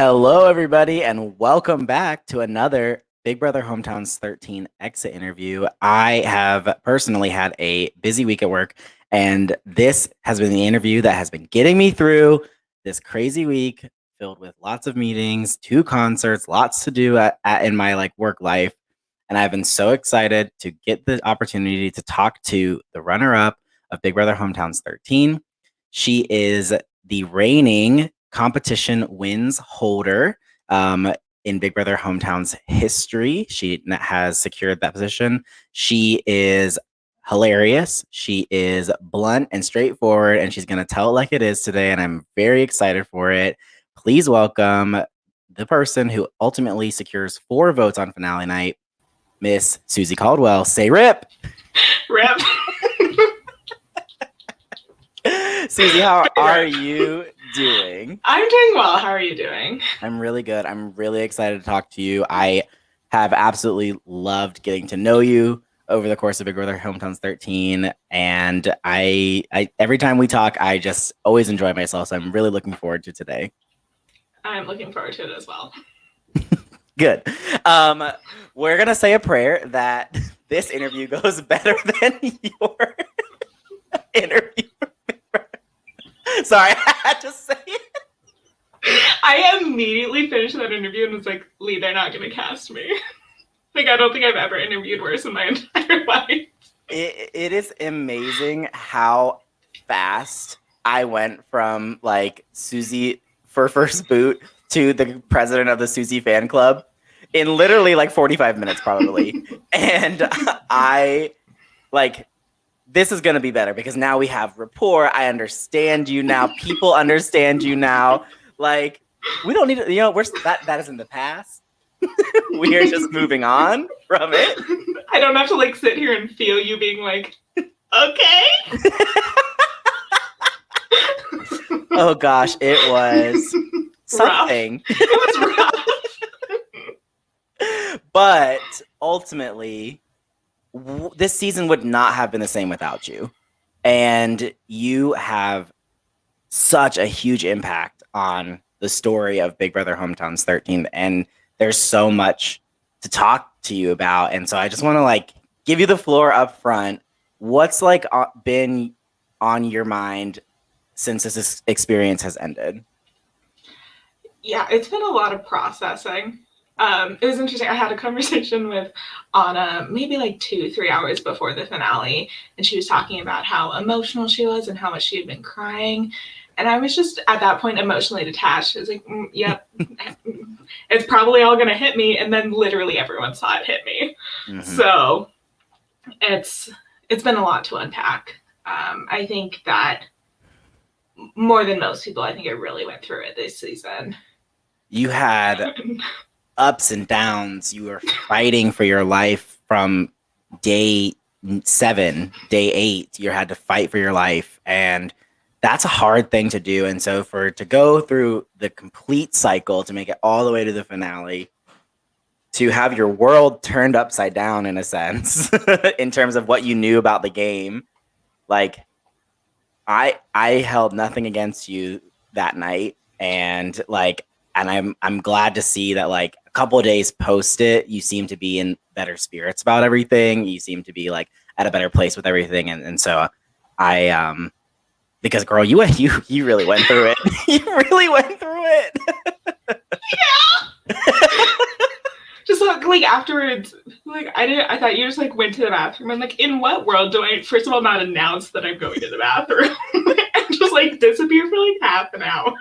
Hello, everybody, and welcome back to another Big Brother Hometowns 13 exit interview. I have personally had a busy week at work, and this has been the interview that has been getting me through this crazy week filled with lots of meetings, 2 concerts, lots to do in my work life. And I've been so excited to get the opportunity to talk to the runner-up of Big Brother Hometowns 13. She is the reigning competition wins holder in Big Brother Hometowns history. She has secured that position. She is hilarious. She is blunt and straightforward, and she's going to tell it like it is today, and I'm very excited for it. Please welcome the person who ultimately secures 4 votes on finale night, Miss Susie Caldwell. Say rip. Rip. Susie, how are you doing? I'm doing well. How are you doing? I'm really good. I'm really excited to talk to you. I have absolutely loved getting to know you over the course of Big Brother Hometowns 13. And I every time we talk, I just always enjoy myself. So I'm really looking forward to today. I'm looking forward to it as well. Good. We're going to say a prayer that this interview goes better than your interview. Sorry, I had to say it. I immediately finished that interview and was like, Lee, they're not going to cast me. I don't think I've ever interviewed worse in my entire life. It is amazing how fast I went from Susie for first boot to the president of the Susie fan club in literally 45 minutes probably. And this is going to be better because now we have rapport. I understand you now. People understand you now. We don't need to, that is in the past. We are just moving on from it. I don't have to sit here and feel you being like, okay. Oh gosh, it was something. Rough. It was rough. But ultimately, this season would not have been the same without you. And you have such a huge impact on the story of Big Brother Hometowns 13. And there's so much to talk to you about. And so I just want to give you the floor up front. What's been on your mind since this experience has ended? Yeah, it's been a lot of processing. It was interesting. I had a conversation with Anna maybe 2-3 hours before the finale, and she was talking about how emotional she was and how much she had been crying. And I was just at that point emotionally detached. I was like, yep, it's probably all going to hit me. And then literally everyone saw it hit me. Mm-hmm. So it's been a lot to unpack. I think that more than most people, I think I really went through it this season. You had ups and downs. You were fighting for your life from day 7, day 8. You had to fight for your life, and that's a hard thing to do. And so to go through the complete cycle to make it all the way to the finale, to have your world turned upside down in a sense, in terms of what you knew about the game, I held nothing against you that night, and I'm glad to see that a couple of days post it, you seem to be in better spirits about everything. You seem to be at a better place with everything, and so I because girl, you really went through it. You really went through it. Yeah. Just afterwards, I thought you just went to the bathroom. I'm in what world do I first of all not announce that I'm going to the bathroom and just disappear for half an hour?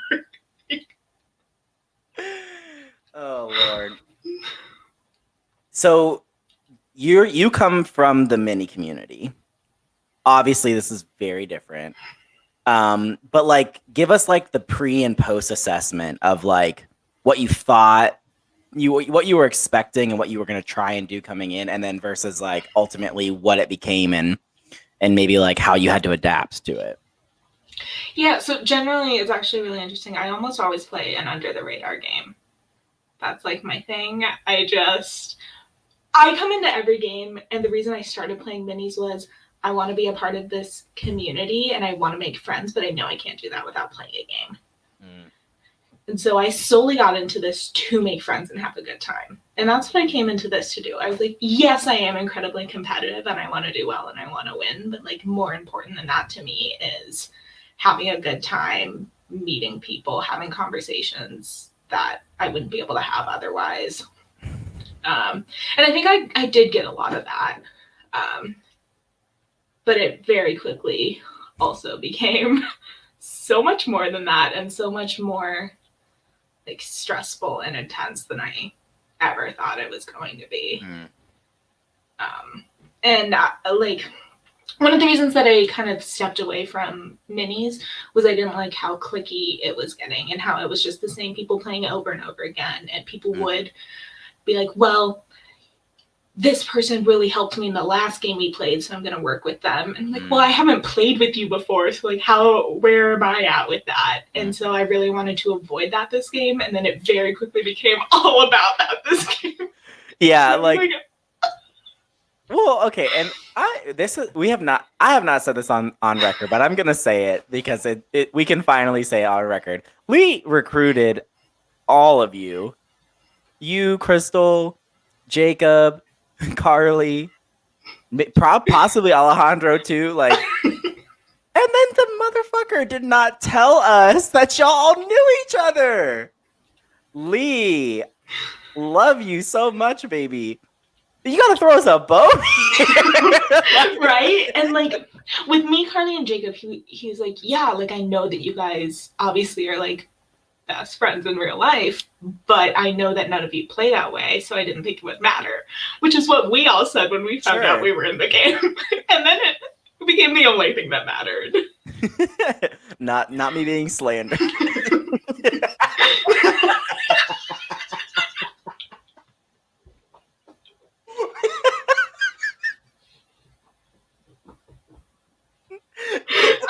Oh Lord. So you come from the mini community. Obviously, this is very different. But give us the pre and post assessment of what you thought, what you were expecting and what you were going to try and do coming in, and then versus ultimately what it became and maybe how you had to adapt to it. Yeah, so generally it's actually really interesting. I almost always play an under the radar game. That's my thing. I come into every game, and the reason I started playing minis was I want to be a part of this community and I want to make friends, but I know I can't do that without playing a game. And so I solely got into this to make friends and have a good time. And that's what I came into this to do. I was like, yes, I am incredibly competitive and I want to do well and I want to win. But like more important than that to me is having a good time, meeting people, having conversations that I wouldn't be able to have otherwise. And I think I did get a lot of that. But it very quickly also became so much more than that and so much more like stressful and intense than I ever thought it was going to be. And like one of the reasons that I kind of stepped away from minis was I didn't like how clicky it was getting and how it was just the same people playing it over and over again. And people would be like, well, this person really helped me in the last game we played, so I'm going to work with them. And I'm like, well, I haven't played with you before, so like, where am I at with that? And so I really wanted to avoid that this game, and then it very quickly became all about that this game. Yeah, like well, okay, and I have not said this on record, but I'm gonna say it because we can finally say it on record. We recruited all of you, Crystal, Jacob, Carly, possibly Alejandro too. Like, and then the motherfucker did not tell us that y'all knew each other. Lee, love you so much, baby. You gotta throw us a bone, right? And like with me, Carly, and Jacob, he's like, yeah, like I know that you guys obviously are like best friends in real life, but I know that none of you play that way, so I didn't think it would matter. Which is what we all said when we found out we were in the game, and then it became the only thing that mattered. Not me being slandered.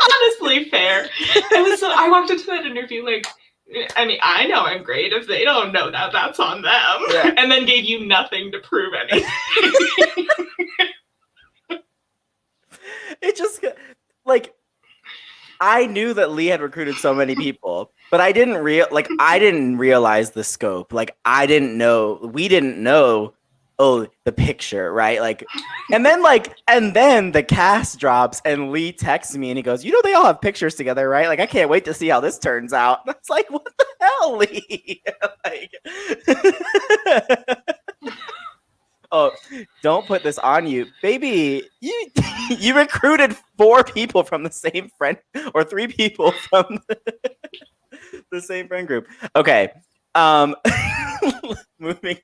Honestly, fair. I walked into that interview like, I mean, I know I'm great. If they don't know that, that's on them. Yeah. And then gave you nothing to prove anything. It just like I knew that Lee had recruited so many people, but I didn't realize the scope. Like we didn't know. Oh, the picture, right? Like, and then the cast drops and Lee texts me and he goes, they all have pictures together, right? Like, I can't wait to see how this turns out. And I was like, what the hell, Lee? Oh, don't put this on you, baby. You recruited 4 people from the same friend, or 3 people from the same friend group. Okay, moving.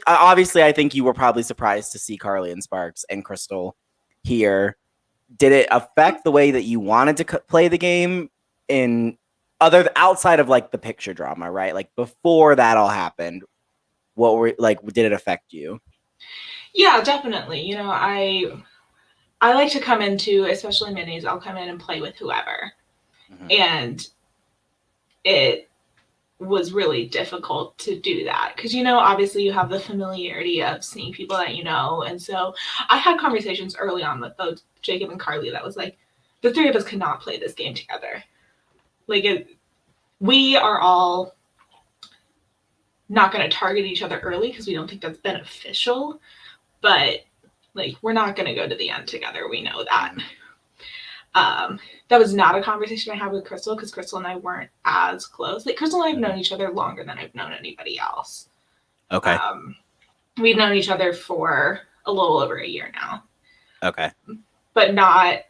Obviously, I think you were probably surprised to see Carly and Sparks and Crystal here. Did it affect the way that you wanted to play the game outside of like the picture drama, right? Like before that all happened, did it affect you? Yeah, definitely. I like to come into, especially minis, I'll come in and play with whoever. And it was really difficult to do that because obviously you have the familiarity of seeing people that and so I had conversations early on with both Jacob and Carly that was like the 3 of us could not play this game together. Like we are all not going to target each other early because we don't think that's beneficial, but like we're not going to go to the end together. We know that. That was not a conversation I had with Crystal because Crystal and I weren't as close. Like Crystal and I have known each other longer than I've known anybody else. Okay. We've known each other for a little over a year now. Okay. But not,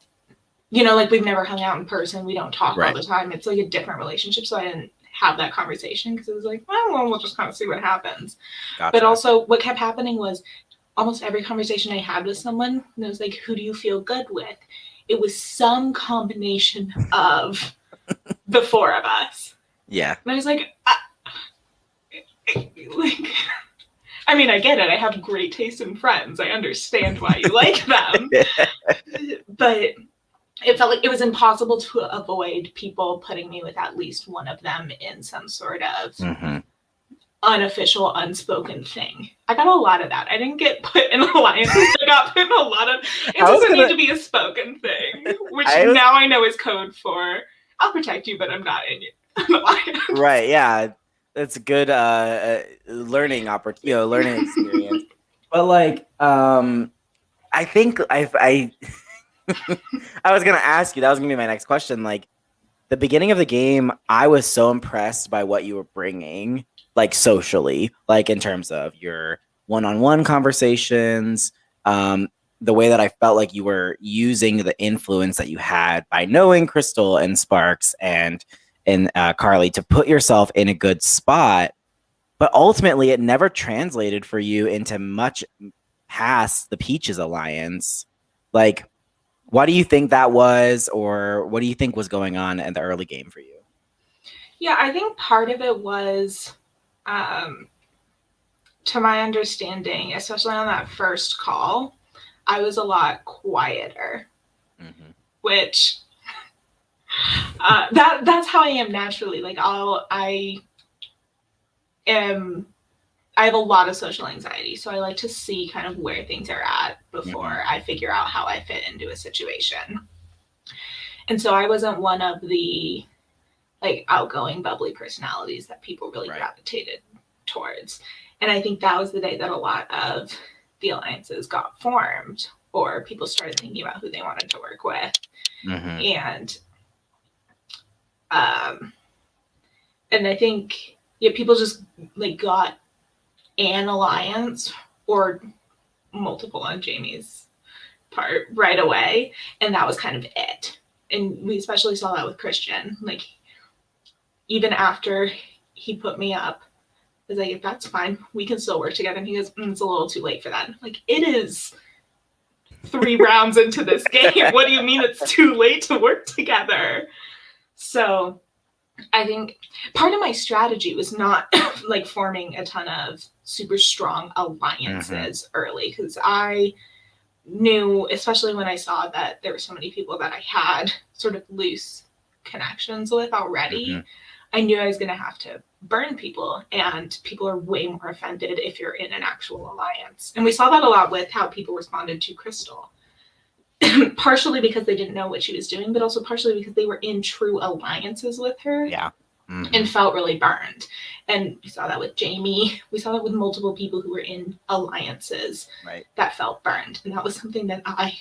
like we've never hung out in person. We don't talk all the time. It's like a different relationship. So I didn't have that conversation because it was like, well, we'll just kind of see what happens. Gotcha. But also what kept happening was almost every conversation I had with someone, and it was like, who do you feel good with? It was some combination of the 4 of us. Yeah. And I was like, I mean, I get it. I have great taste in friends. I understand why you like them. But it felt like it was impossible to avoid people putting me with at least one of them in some sort of unofficial, unspoken thing. I got a lot of that. I didn't get put in alliances. I got put in a lot of, it doesn't need to be a spoken thing, which now I know is code for, I'll protect you, but I'm not in you. an alliance. Right. Yeah. That's a good learning opportunity, learning experience. But like, I think I I was gonna ask you, that was gonna be my next question. Like the beginning of the game, I was so impressed by what you were bringing, like socially, like in terms of your one-on-one conversations, um, the way that I felt like you were using the influence that you had by knowing Crystal and Sparks and Carly to put yourself in a good spot. But ultimately, it never translated for you into much past the Peaches alliance. Like, why do you think that was, or what do you think was going on in the early game for you? Yeah, I think part of it was, um, to my understanding, especially on that first call, I was a lot quieter, Mm-hmm. which that's how I am naturally. Like am I have a lot of social anxiety, so I like to see kind of where things are at Mm-hmm. before I figure out how I fit into a situation. And so I wasn't one of the like outgoing, bubbly personalities that people really Right. gravitated towards. And I think that was the day that a lot of the alliances got formed, or people started thinking about who they wanted to work with. Mm-hmm. And um, and I think yeah, people just like got an alliance or multiple on Jamie's part right away, and that was kind of it. And we especially saw that with Christian. Like even after he put me up, I was like, that's fine, we can still work together. And he goes, it's a little too late for that. I'm like, it is 3 rounds into this game. What do you mean it's too late to work together? So I think part of my strategy was not like forming a ton of super strong alliances early, because I knew, especially when I saw that there were so many people that I had sort of loose connections with Mm-hmm. already, I knew I was going to have to burn people, and people are way more offended if you're in an actual alliance. And we saw that a lot with how people responded to Crystal. Partially because they didn't know what she was doing, but also partially because they were in true alliances with her. Yeah. Mm-hmm. And felt really burned. And we saw that with Jamie. We saw that with multiple people who were in alliances Right. that felt burned. And that was something that I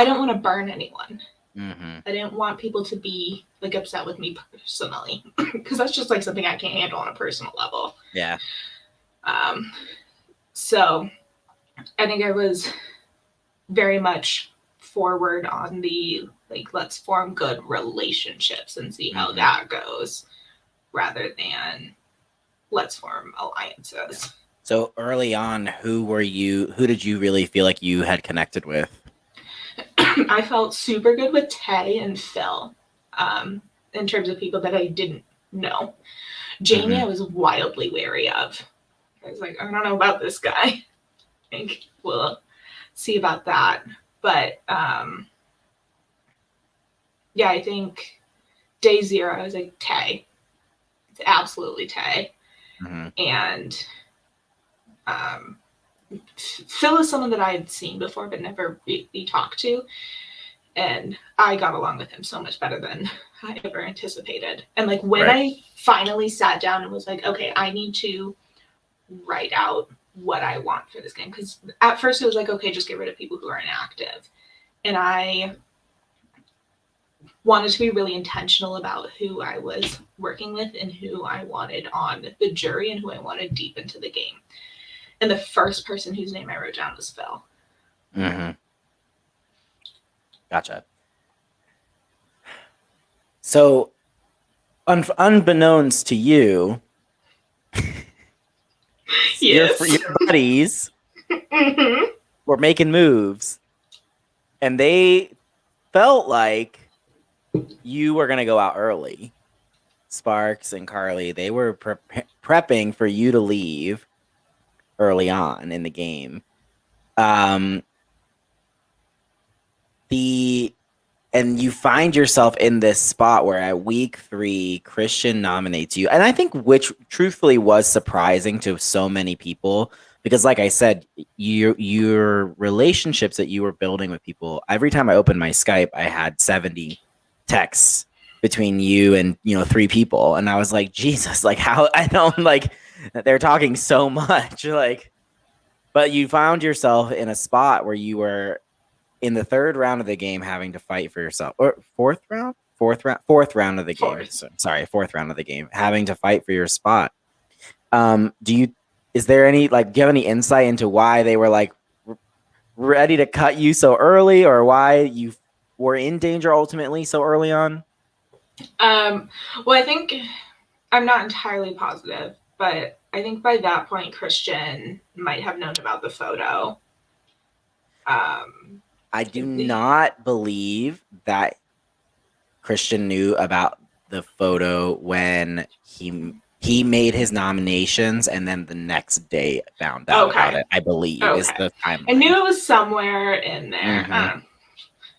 don't want to burn anyone. Mm-hmm. I didn't want people to be like upset with me personally, because that's just like something I can't handle on a personal level. Yeah. Um, so I think I was very much forward on the like, let's form good relationships and see how that goes, rather than let's form alliances. So early on, who did you really feel like you had connected with? I felt super good with Tay and Phil, in terms of people that I didn't know. Jamie, Mm-hmm. I was wildly wary of. I was like, I don't know about this guy. I think we'll see about that. But yeah, I think day zero, I was like, Tay. It's absolutely Tay. Mm-hmm. And um, Phil is someone that I had seen before but never really talked to. And I got along with him so much better than I ever anticipated. And like when Right. I finally sat down and was like, okay, I need to write out what I want for this game. Because at first it was like, okay, just get rid of people who are inactive. And I wanted to be really intentional about who I was working with and who I wanted on the jury and who I wanted deep into the game. And the first person whose name I wrote down was Phil. Mm-hmm. Gotcha. So, unbeknownst to you, Yes. your buddies Mm-hmm. were making moves, and they felt like you were going to go out early. Sparks and Carly, they were prepping for you to leave early on in the game. Um, the and you find yourself in this spot where at week 3 Christian nominates you, and I think which truthfully was surprising to so many people, because like I said, your relationships that you were building with people, every time I opened my Skype I had 70 texts between you and, you know, 3 people. And I was like, Jesus, like how I don't like they're talking so much. Like, but you found yourself in a spot where you were in the 3rd round of the game having to fight for yourself. Or fourth round of the game. Fourth. Sorry, 4th round of the game, having to fight for your spot. Is there any like do you have any insight into why they were like ready to cut you so early, or why you were in danger ultimately so early on? Well, I think I'm not entirely positive, but I think by that point Christian might have known about the photo. I do not believe that Christian knew about the photo when he made his nominations and then the next day found out about it, I believe, is the timeline. I knew it was somewhere in there. Mm-hmm.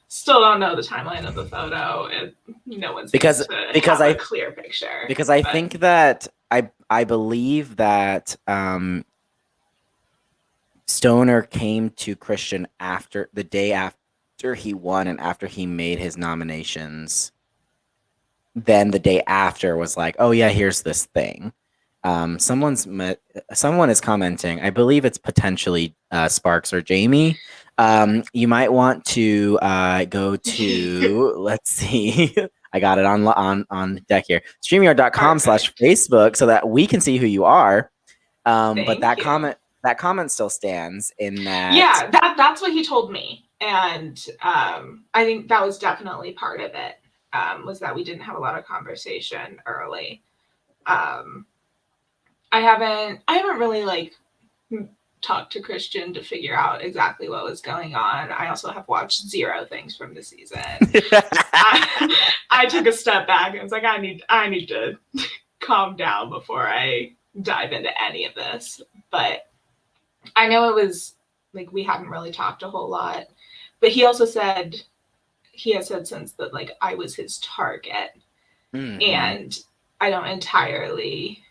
Still don't know the timeline of the photo. And no one's because have a clear picture. Because I think that I believe that Stoner came to Christian after the day after he won and after he made his nominations. Then the day after was like, oh yeah, here's this thing. Someone is commenting. I believe it's potentially Sparks or Jamie. You might want to go to let's see. I got it on deck here. StreamYard.com/Facebook so that we can see who you are. But that comment still stands in that. Yeah, that's what he told me. And I think that was definitely part of it. Was that we didn't have a lot of conversation early. I haven't really like talked to Christian to figure out exactly what was going on. I also have watched 0 things from the season. I took a step back and was like, I need to calm down before I dive into any of this. But I know it was like we hadn't really talked a whole lot. But he also said he has said since that like I was his target. Mm-hmm. And I don't entirely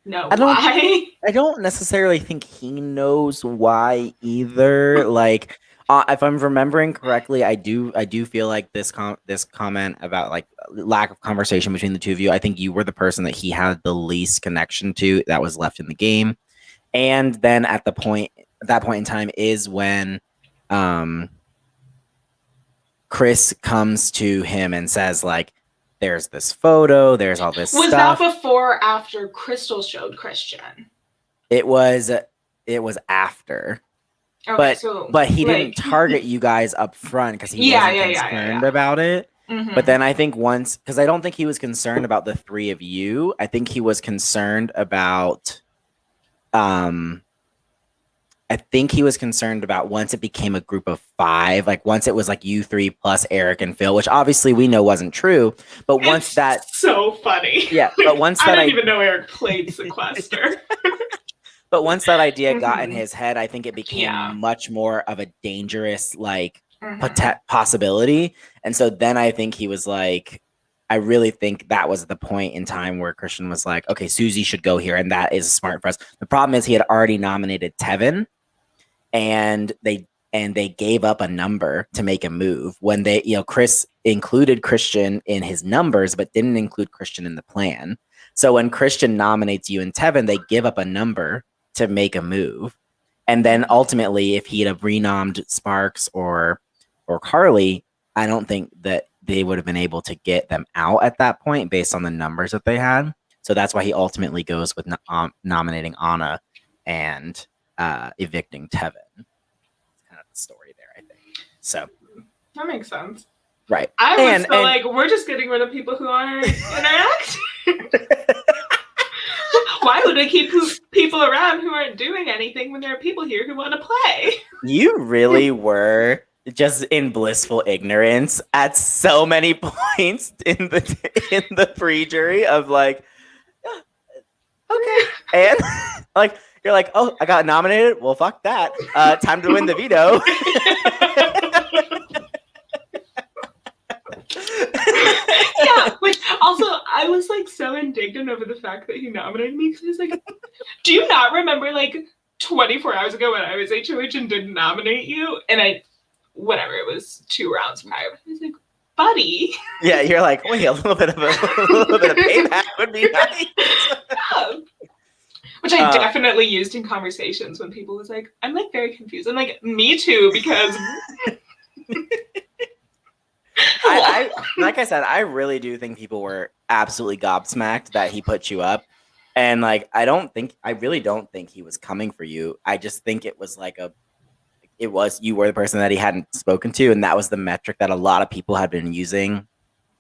know why. I don't necessarily think he knows why either. Like, if I'm remembering correctly, I do feel like this comment about like lack of conversation between the two of you. I think you were the person that he had the least connection to that was left in the game. And then at that point in time is when Chris comes to him and says like, there's this photo, there's all this stuff. Was that before or after Crystal showed Christian? It was after. Okay, but he didn't target you guys up front because he wasn't concerned about it. Mm-hmm. But then I think once, because I don't think he was concerned about the 3 of you. I think he was concerned about once it became a group of 5, like once it was like you 3 plus Eric and Phil, which obviously we know wasn't true. But once that's so funny. Yeah, but once I didn't even know Eric played sequester. But once that idea got in his head, I think it became much more of a dangerous like possibility. And so then I think he was like, I really think that was the point in time where Christian was like, okay, Susie should go here, and that is smart for us. The problem is he had already nominated Tevin, and they gave up a number to make a move when they, Chris included Christian in his numbers, but didn't include Christian in the plan. So when Christian nominates you and Tevin, they give up a number to make a move. And then ultimately, if he'd have renommed Sparks or Carly, I don't think that they would have been able to get them out at that point based on the numbers that they had. So that's why he ultimately goes with nominating Anna and evicting Tevin. That's kind of the story there, I think. So that makes sense. Right. I was like, we're just getting rid of people who aren't interacting. Why would I keep people around who aren't doing anything when there are people here who want to play? You really were just in blissful ignorance at so many points in the pre-jury of like, okay, and like you're like, oh, I got nominated. Well, fuck that. Time to win the veto. Yeah, which also I was like so indignant over the fact that he nominated me because he was like, do you not remember like 24 hours ago when I was HOH and didn't nominate you? And whatever, it was 2 rounds prior. I was like, buddy. Yeah, you're like, wait, a little bit of payback would be nice. Which I definitely used in conversations when people was like, I'm like very confused. I'm like, me too, because I like I said, I really do think people were absolutely gobsmacked that he put you up. And like I really don't think he was coming for you. I just think it was like you were the person that he hadn't spoken to, and that was the metric that a lot of people had been using.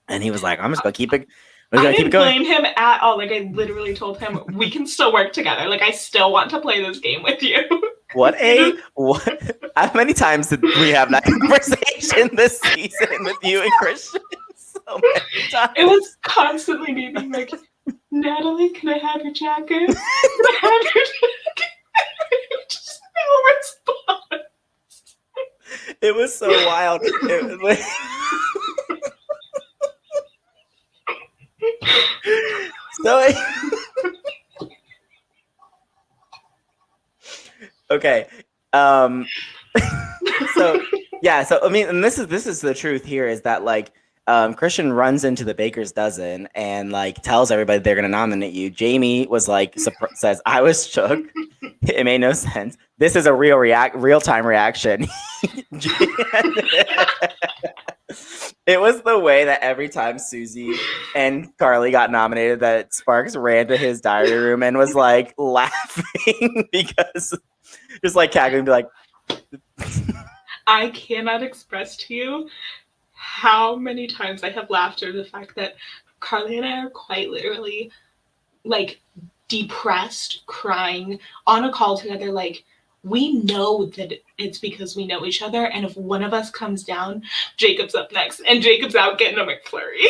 And he was like, I'm just gonna keep it. I didn't blame him at all. Like I literally told him we can still work together. Like I still want to play this game with you. What? How many times did we have that conversation this season with you and Christian? So many times. It was constantly me being like, Natalie, can I have your jacket? Can I have your jacket? Just no response. It was so wild. Okay. So I mean, and this is the truth here is that like Christian runs into the baker's dozen and like tells everybody they're gonna nominate you. Jamie was like says, I was shook. It made no sense. This is a real time reaction. It was the way that every time Susie and Carly got nominated that Sparks ran to his diary room and was like laughing because just like cackling, be like, I cannot express to you how many times I have laughed over the fact that Carly and I are quite literally like depressed, crying on a call together. Like we know that it's because we know each other, and if one of us comes down, Jacob's up next, and Jacob's out getting a McFlurry.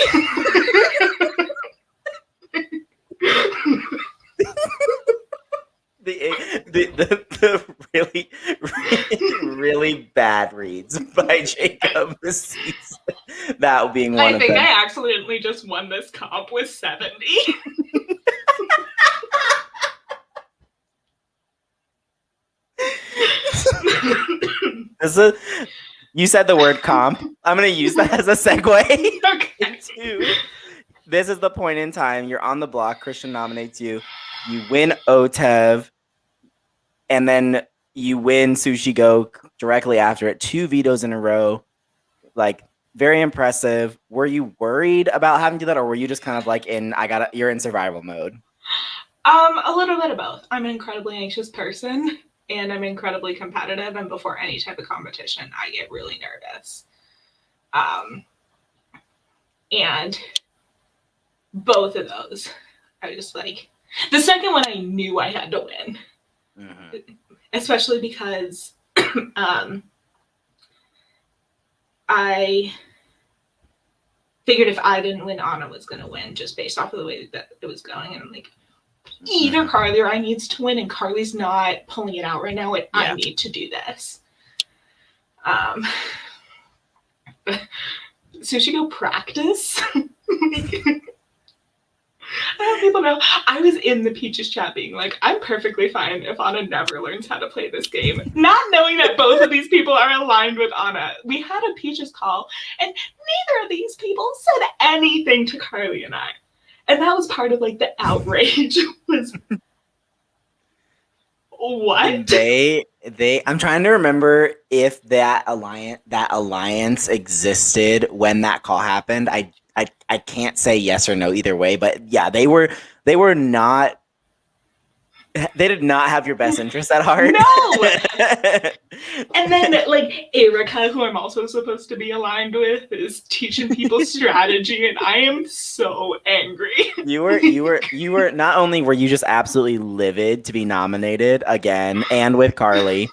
the really, really, really bad reads by Jacob this season. That being one of them. I think I accidentally just won this comp with 70. You said the word comp. I'm going to use that as a segue. Okay. This is the point in time. You're on the block. Christian nominates you. You win OTEV. And then you win Sushi Go directly after it. 2 vetoes in a row. Like, very impressive. Were you worried about having to do that? Or were you just kind of like you're in survival mode? A little bit of both. I'm an incredibly anxious person. And I'm incredibly competitive, and before any type of competition, I get really nervous. And both of those, I was just like, the second one I knew I had to win. Mm-hmm. Especially because I figured if I didn't win, Anna was going to win, just based off of the way that it was going. And I'm like, either Carly or I needs to win, and Carly's not pulling it out right now, and I need to do this. So she go practice. I have people know I was in the Peaches chat being like, I'm perfectly fine if Anna never learns how to play this game. Not knowing that both of these people are aligned with Anna. We had a Peaches call, and neither of these people said anything to Carly and I. And that was part of like the outrage was what? I'm trying to remember if that alliance existed when that call happened. I can't say yes or no either way, but yeah, they did not have your best interest at heart. No. And then like Erica, who I'm also supposed to be aligned with, is teaching people strategy, and I am so angry. You were not only were you just absolutely livid to be nominated again and with Carly,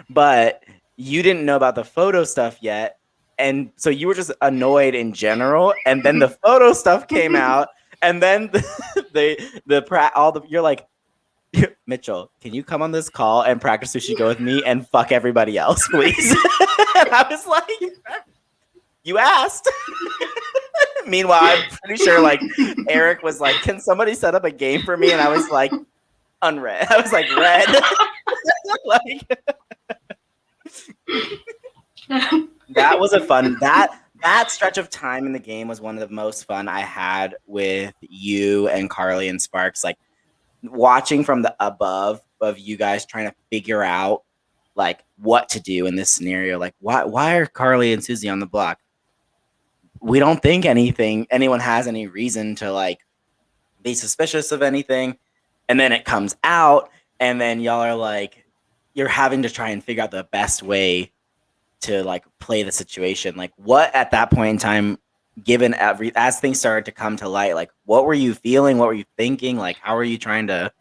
but you didn't know about the photo stuff yet. And so you were just annoyed in general. And then the photo stuff came out, and then you're like, Mitchell, can you come on this call and practice Sushi Go with me and fuck everybody else, please? And I was like, you asked. Meanwhile, I'm pretty sure like Eric was like, can somebody set up a game for me? And I was like, unread. I was like, red. Like, that was a fun that stretch of time in the game was one of the most fun I had with you and Carly and Sparks. Like watching from the above of you guys trying to figure out like what to do in this scenario. Like why are Carly and Susie on the block? We don't think anyone has any reason to like be suspicious of anything. And then it comes out, and then y'all are like, you're having to try and figure out the best way to like play the situation. Like, what at that point in time, given as things started to come to light, like, what were you feeling? What were you thinking? Like, how were you trying to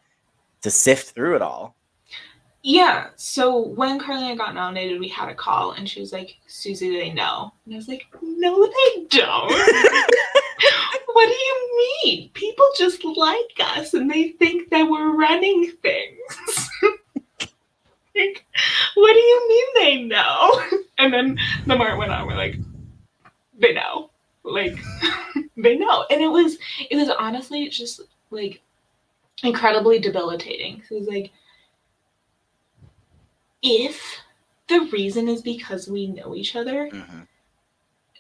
sift through it all? Yeah, so when Carly and I got nominated, we had a call, and she was like, Susie, they know. And I was like, no, they don't. What do you mean? People just like us, and they think that we're running things. Like, what do you mean they know? And then the more it went on, we're like, they know. Like, they know. And it was honestly just like incredibly debilitating. It was like, if the reason is because we know each other, Mm-hmm.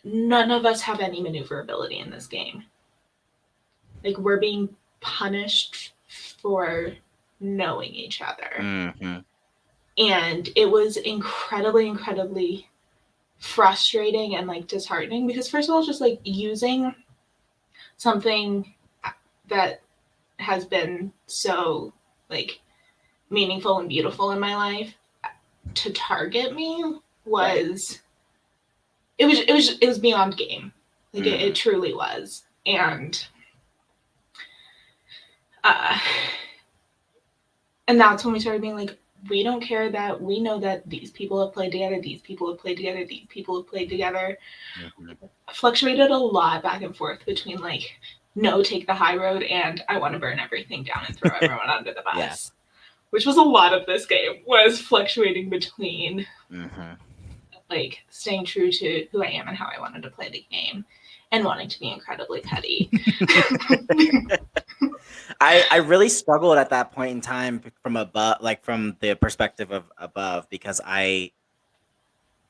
none of us have any maneuverability in this game. Like, we're being punished for knowing each other. Mm-hmm. And it was incredibly, incredibly frustrating and like disheartening because, first of all, just like using something that has been so like meaningful and beautiful in my life to target me was it was beyond game. Like it truly was. Uh and that's when we started being like, we don't care that we know that these people have played together, these people have played together, these people have played together. Mm-hmm. Fluctuated a lot back and forth between like, no, take the high road, and I want to burn everything down and throw everyone under the bus. Yeah. Which was a lot of this game, was fluctuating between like staying true to who I am and how I wanted to play the game and wanting to be incredibly petty. I really struggled at that point in time from above, like from the perspective of above, because I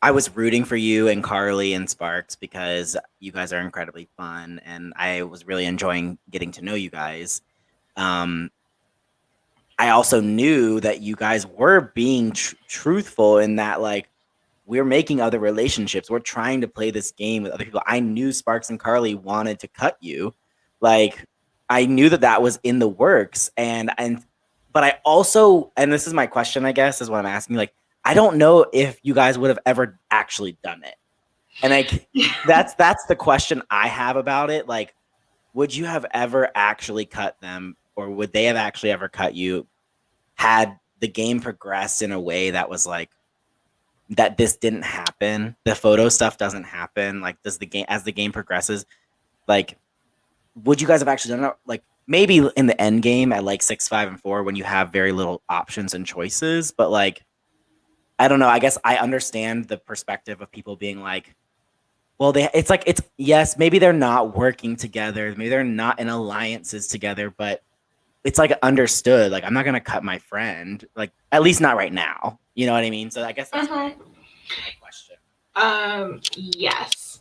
was rooting for you and Carly and Sparks because you guys are incredibly fun, and I was really enjoying getting to know you guys. I also knew that you guys were being truthful in that, like, we're making other relationships. We're trying to play this game with other people. I knew Sparks and Carly wanted to cut you. Like, I knew that was in the works. But I also, and this is my question, I guess, is what I'm asking. Like, I don't know if you guys would have ever actually done it. And like, that's the question I have about it. Like, would you have ever actually cut them, or would they have actually ever cut you had the game progressed in a way that was like, that this didn't happen, the photo stuff doesn't happen, like, does the game, as the game progresses, like, would you guys have actually done it? Like, maybe in the end game at like 6, 5, and 4 when you have very little options and choices, but like, I don't know. I guess I understand the perspective of people being like, well, it's yes, maybe they're not working together, maybe they're not in alliances together, but it's like understood. Like, I'm not gonna cut my friend, like, at least not right now. You know what I mean? So I guess that's my question. Yes,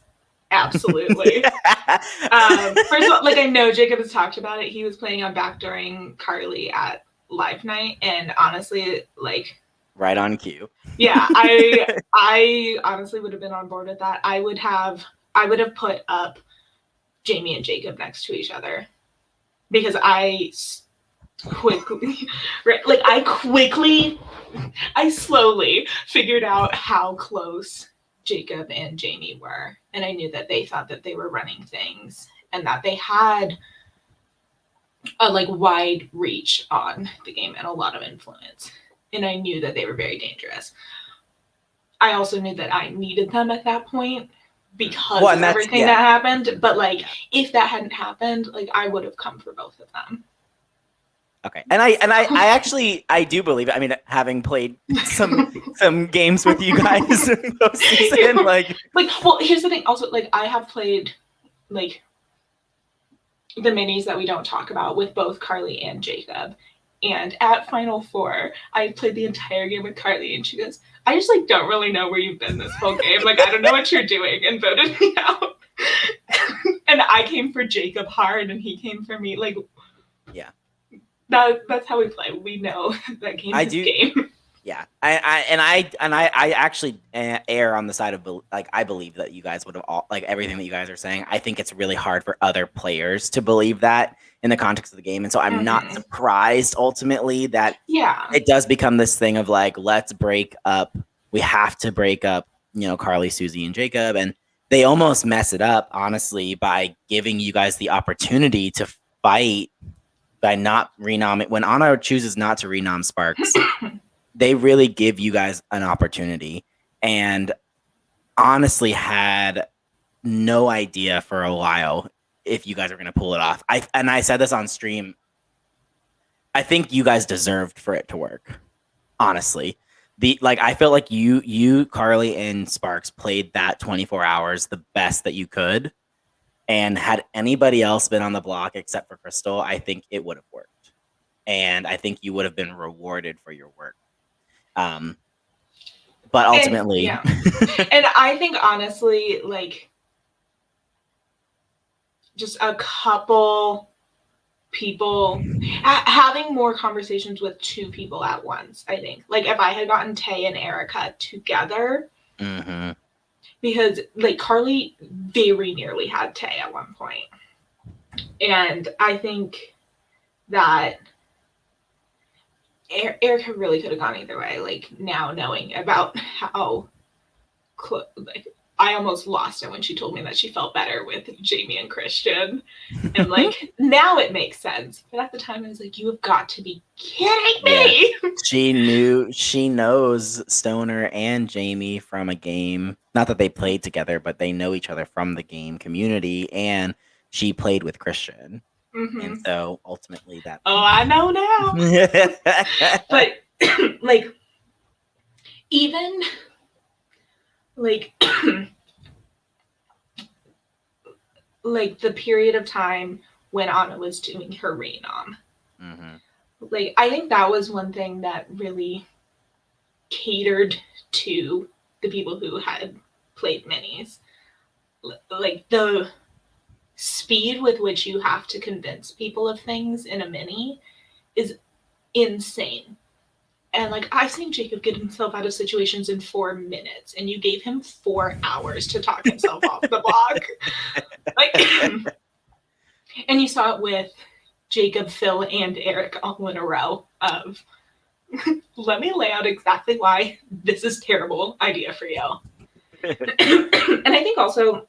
absolutely. First of all, like, I know Jacob has talked about it. He was planning on backdooring Carly at live night, and honestly, like, right on cue. Yeah, I honestly would have been on board with that. I would have put up Jamie and Jacob next to each other because I slowly figured out how close Jacob and Jamie were, and I knew that they thought that they were running things and that they had a like wide reach on the game and a lot of influence, and I knew that they were very dangerous. I also knew that I needed them at that point because of everything that happened. But like, if that hadn't happened, like, I would have come for both of them. Okay, and I actually, I do believe it. I mean, having played some games with you guys this season, like, well, here's the thing. Also, like, I have played like the minis that we don't talk about with both Carly and Jacob, And at Final Four, I played the entire game with Carly, and she goes, I just like don't really know where you've been this whole game. Like I don't know what you're doing, and voted me out. And I came for Jacob hard, and he came for me. Like, yeah, that's how we play. We know that game is game. Yeah, I actually err on the side of like I believe that you guys would have all like everything that you guys are saying. I think it's really hard for other players to believe that in the context of the game, and so I'm not surprised ultimately that it does become this thing of like let's break up. We have to break up, Carly, Susie, and Jacob, and they almost mess it up honestly by giving you guys the opportunity to fight by not renom. When Anna chooses not to renom Sparks. They really give you guys an opportunity, and honestly had no idea for a while if you guys are going to pull it off. I said this on stream. I think you guys deserved for it to work. Honestly, I felt like you, Carly, and Sparks played that 24 hours the best that you could, and had anybody else been on the block except for Crystal, I think it would have worked, and I think you would have been rewarded for your work. But ultimately, and I think honestly, like just a couple people having more conversations with two people at once. I think like if I had gotten Tay and Erica together, because like Carly very nearly had Tay at one point, and I think that Erica really could have gone either way. Like now knowing about how like I almost lost it when she told me that she felt better with Jamie and Christian, and like now it makes sense. But at the time, I was like, "You have got to be kidding me!" Yeah. She knows Stoner and Jamie from a game. Not that they played together, but they know each other from the game community, and she played with Christian. And so ultimately that. Oh, I know now. But like, even like, like the period of time when Anna was doing her renom. Like, I think that was one thing that really catered to the people who had played minis. Like the speed with which you have to convince people of things in a mini is insane. And like I've seen Jacob get himself out of situations in 4 minutes, and you gave him 4 hours to talk himself off the block. Like, and you saw it with Jacob, Phil, and Eric all in a row of let me lay out exactly why this is a terrible idea for you. And I think also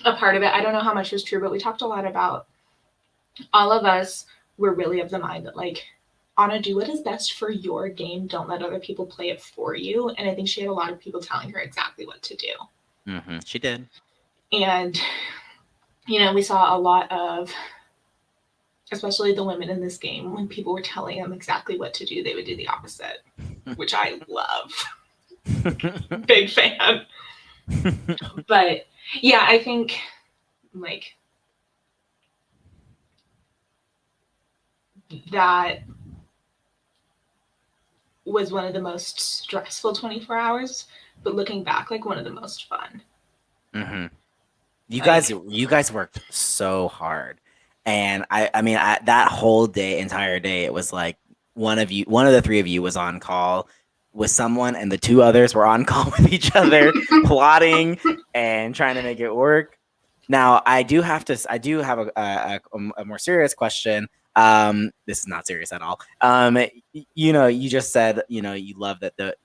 a part of it, I don't know how much is true, but we talked a lot about all of us were really of the mind that like, Anna, do what is best for your game. Don't let other people play it for you. And I think she had a lot of people telling her exactly what to do. She did. And, we saw a lot of, especially the women in this game, when people were telling them exactly what to do, they would do the opposite, which I love. Big fan. But yeah, I think like that was one of the most stressful 24 hours, but looking back, like one of the most fun. You guys worked so hard, and I mean that whole entire day, it was like one of the three of you was on call with someone, and the two others were on call with each other, plotting and trying to make it work. Now, I do have a more serious question. This is not serious at all. You just said, you love that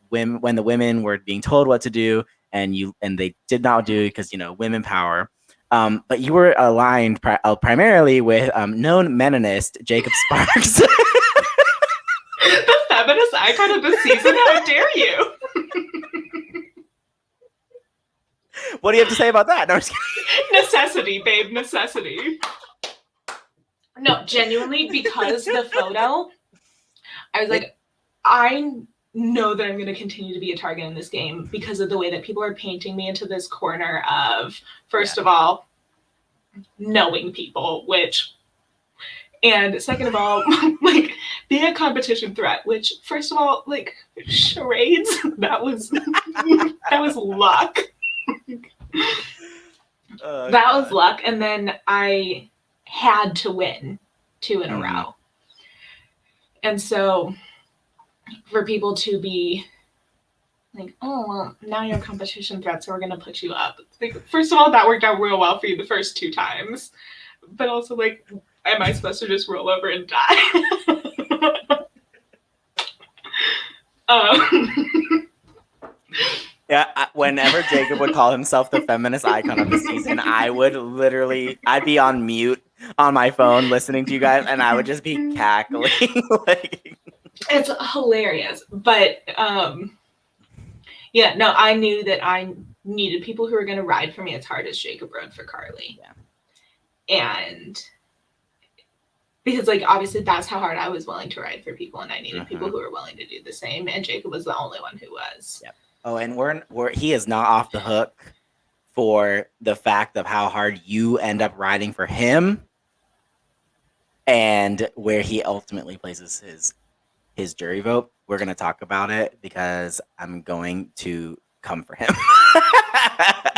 when the women were being told what to do and they did not do it because, women power. But you were aligned primarily with known Meninist Jacob Sparks. The feminist icon of the season. How dare you? What do you have to say about that? No, necessity, babe, necessity. No, genuinely, because the photo, I was like, I know that I'm going to continue to be a target in this game because of the way that people are painting me into this corner of, first of all, knowing people, and second of all, like Be a competition threat, which first of all, like charades, that was luck. Oh, That was God. luck. And then I had to win 2 in a Mhm. row. And so for people to be like, oh, well, now you're a competition threat, so we're going to put you up. Like, first of all, that worked out real well for you the first 2 times. But also, like, am I supposed to just roll over and die? um, Yeah, whenever Jacob would call himself the feminist icon of the season, I'd be on mute on my phone listening to you guys, and I would just be cackling. Like, it's hilarious. But yeah, no, I knew that I needed people who were going to ride for me as hard as Jacob rode for Carly. Yeah. And because, like, obviously that's how hard I was willing to ride for people, and I needed people who were willing to do the same. And Jacob was the only one who was. Yep. Oh, and he is not off the hook for the fact of how hard you end up riding for him, and where he ultimately places his jury vote. We're going to talk about it because I'm going to come for him.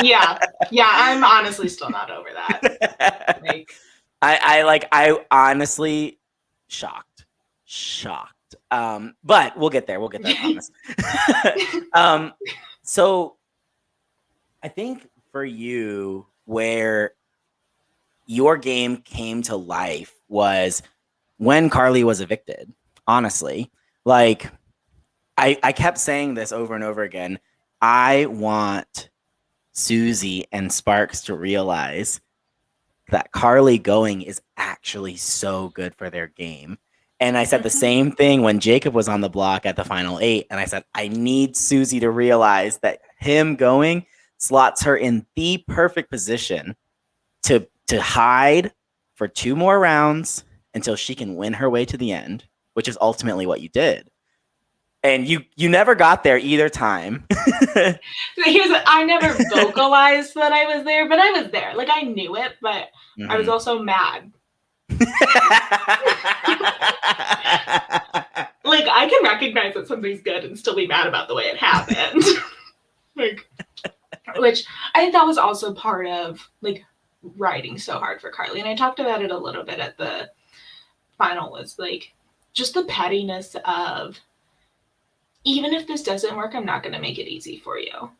Yeah, I'm honestly still not over that. Like, I honestly shocked. But we'll get there. I promise. So I think for you, where your game came to life was when Carly was evicted. Honestly, like I kept saying this over and over again. I want Susie and Sparks to realize that Carly going is actually so good for their game. And I said the same thing when Jacob was on the block at the final 8. And I said, I need Susie to realize that him going slots her in the perfect position to hide for 2 more rounds until she can win her way to the end, which is ultimately what you did. And you never got there either time. I never vocalized that I was there, but I was there. Like, I knew it, but I was also mad. Like, I can recognize that something's good and still be mad about the way it happened. Like, which I think that was also part of, like, riding so hard for Carly. And I talked about it a little bit at the final, was like just the pettiness of, even if this doesn't work, I'm not going to make it easy for you.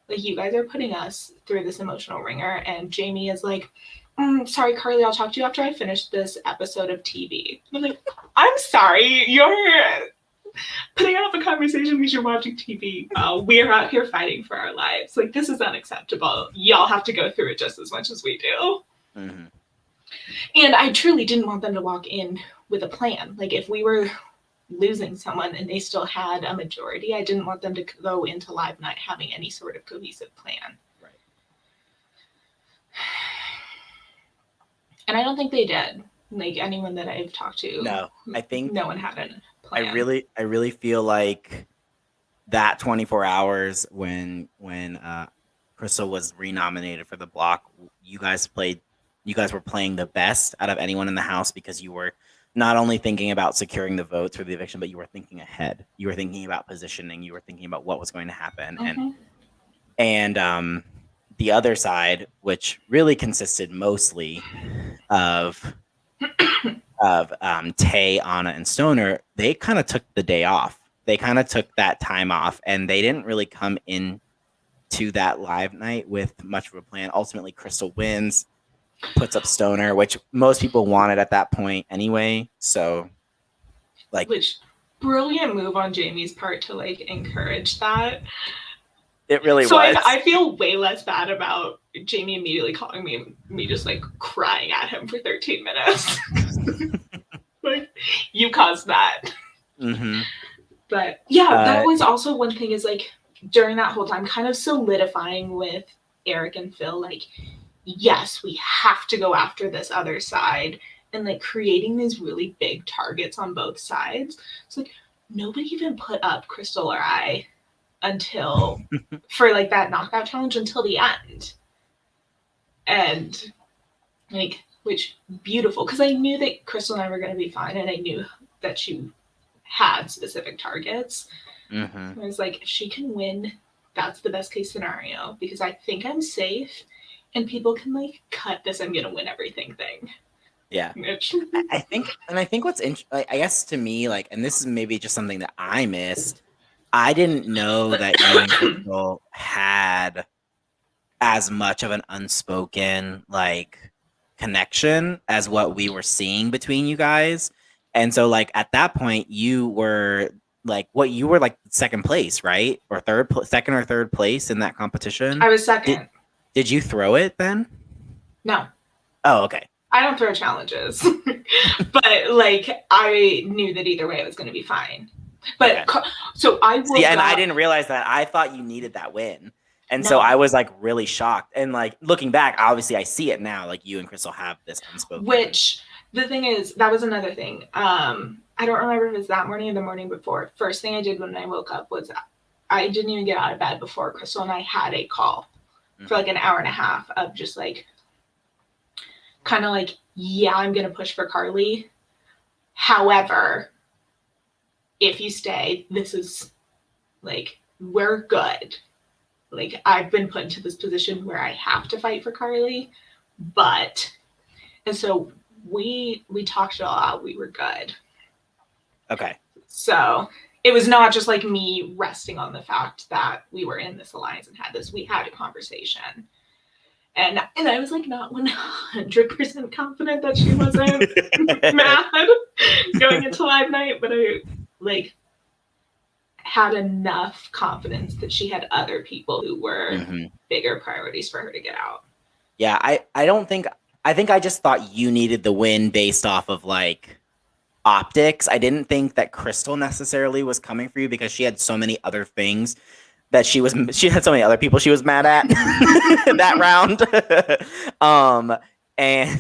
Like, you guys are putting us through this emotional ringer, and Jamie is like, sorry, Carly, I'll talk to you after I finish this episode of TV. I'm like, I'm sorry, you're putting off a conversation because you're watching TV. We're out here fighting for our lives. Like, this is unacceptable. Y'all have to go through it just as much as we do. Mm-hmm. And I truly didn't want them to walk in with a plan. Like, if we were losing someone and they still had a majority, I didn't want them to go into live night having any sort of cohesive plan. Right. And I don't think they did. Like, anyone that I've talked to, no, I think no one had a plan. I really feel like that 24 hours when Crystal was renominated for the block, you guys were playing the best out of anyone in the house, because you were not only thinking about securing the votes for the eviction, but you were thinking ahead. You were thinking about positioning. You were thinking about what was going to happen. Mm-hmm. And the other side, which really consisted mostly of Tay, Anna, and Stoner, they kind of took the day off. They kind of took that time off, and they didn't really come in to that live night with much of a plan. Ultimately, Crystal wins, puts up Stoner, which most people wanted at that point anyway. So, like, which brilliant move on Jamie's part to, like, encourage that. It really so was. I feel way less bad about Jamie immediately calling me just like crying at him for 13 minutes. Like, you caused that. Mm-hmm. But yeah, that was also one thing, is like during that whole time kind of solidifying with Eric and Phil, like, yes, we have to go after this other side, and like creating these really big targets on both sides. It's like nobody even put up Crystal or I until for like that knockout challenge until the end. And like, which beautiful, because I knew that Crystal and I were going to be fine, and I knew that she had specific targets. Mm-hmm. I was like, if she can win, that's the best case scenario because I think I'm safe and people can like cut this I'm gonna win everything thing. Yeah. Which I think what's I guess to me, like, and this is maybe just something that I missed. I didn't know that you and Crystal had as much of an unspoken like connection as what we were seeing between you guys. And so like at that point you were like what you were like second place, right? Or second or third place in that competition. I was Did second. did you throw it then? No, Oh, okay. I don't throw challenges, but like I knew that either way it was going to be fine. But Okay. so I woke See, and I up. didn't realize that. I thought you needed that win. And so No, I was like really shocked. And like looking back, obviously I see it now. Like you and Crystal have this unspoken. which the thing is, that was another thing. I don't remember if it was that morning or the morning before. First thing I did when I woke up was I didn't even get out of bed before Crystal and I had a call for like an hour and a half of just like kind of like, yeah, I'm gonna push for Carly. However, if you stay, this is like we're good. Like I've been put into this position where I have to fight for Carly, but and so we talked it all out. We were good. Okay. So it was not just like me resting on the fact that we were in this alliance and had this. We had a conversation. And I was like not 100% confident that she wasn't mad going into live night, but I like had enough confidence that she had other people who were bigger priorities for her to get out. Yeah, I don't think I think I just thought you needed the win based off of like optics. I didn't think that Crystal necessarily was coming for you because she had so many other things that she had so many other people she was mad at that round. And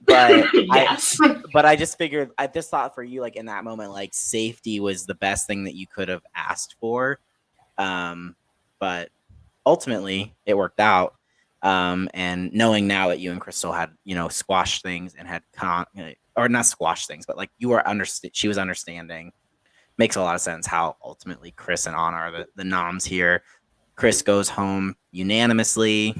but yes. I just figured I just thought for you like in that moment like safety was the best thing that you could have asked for. But ultimately it worked out. And knowing now that you and Crystal had, you know, squashed things and had or not squashed things, but like you were she was understanding. Makes a lot of sense how ultimately Chris and Anna are the noms here. Chris goes home unanimously,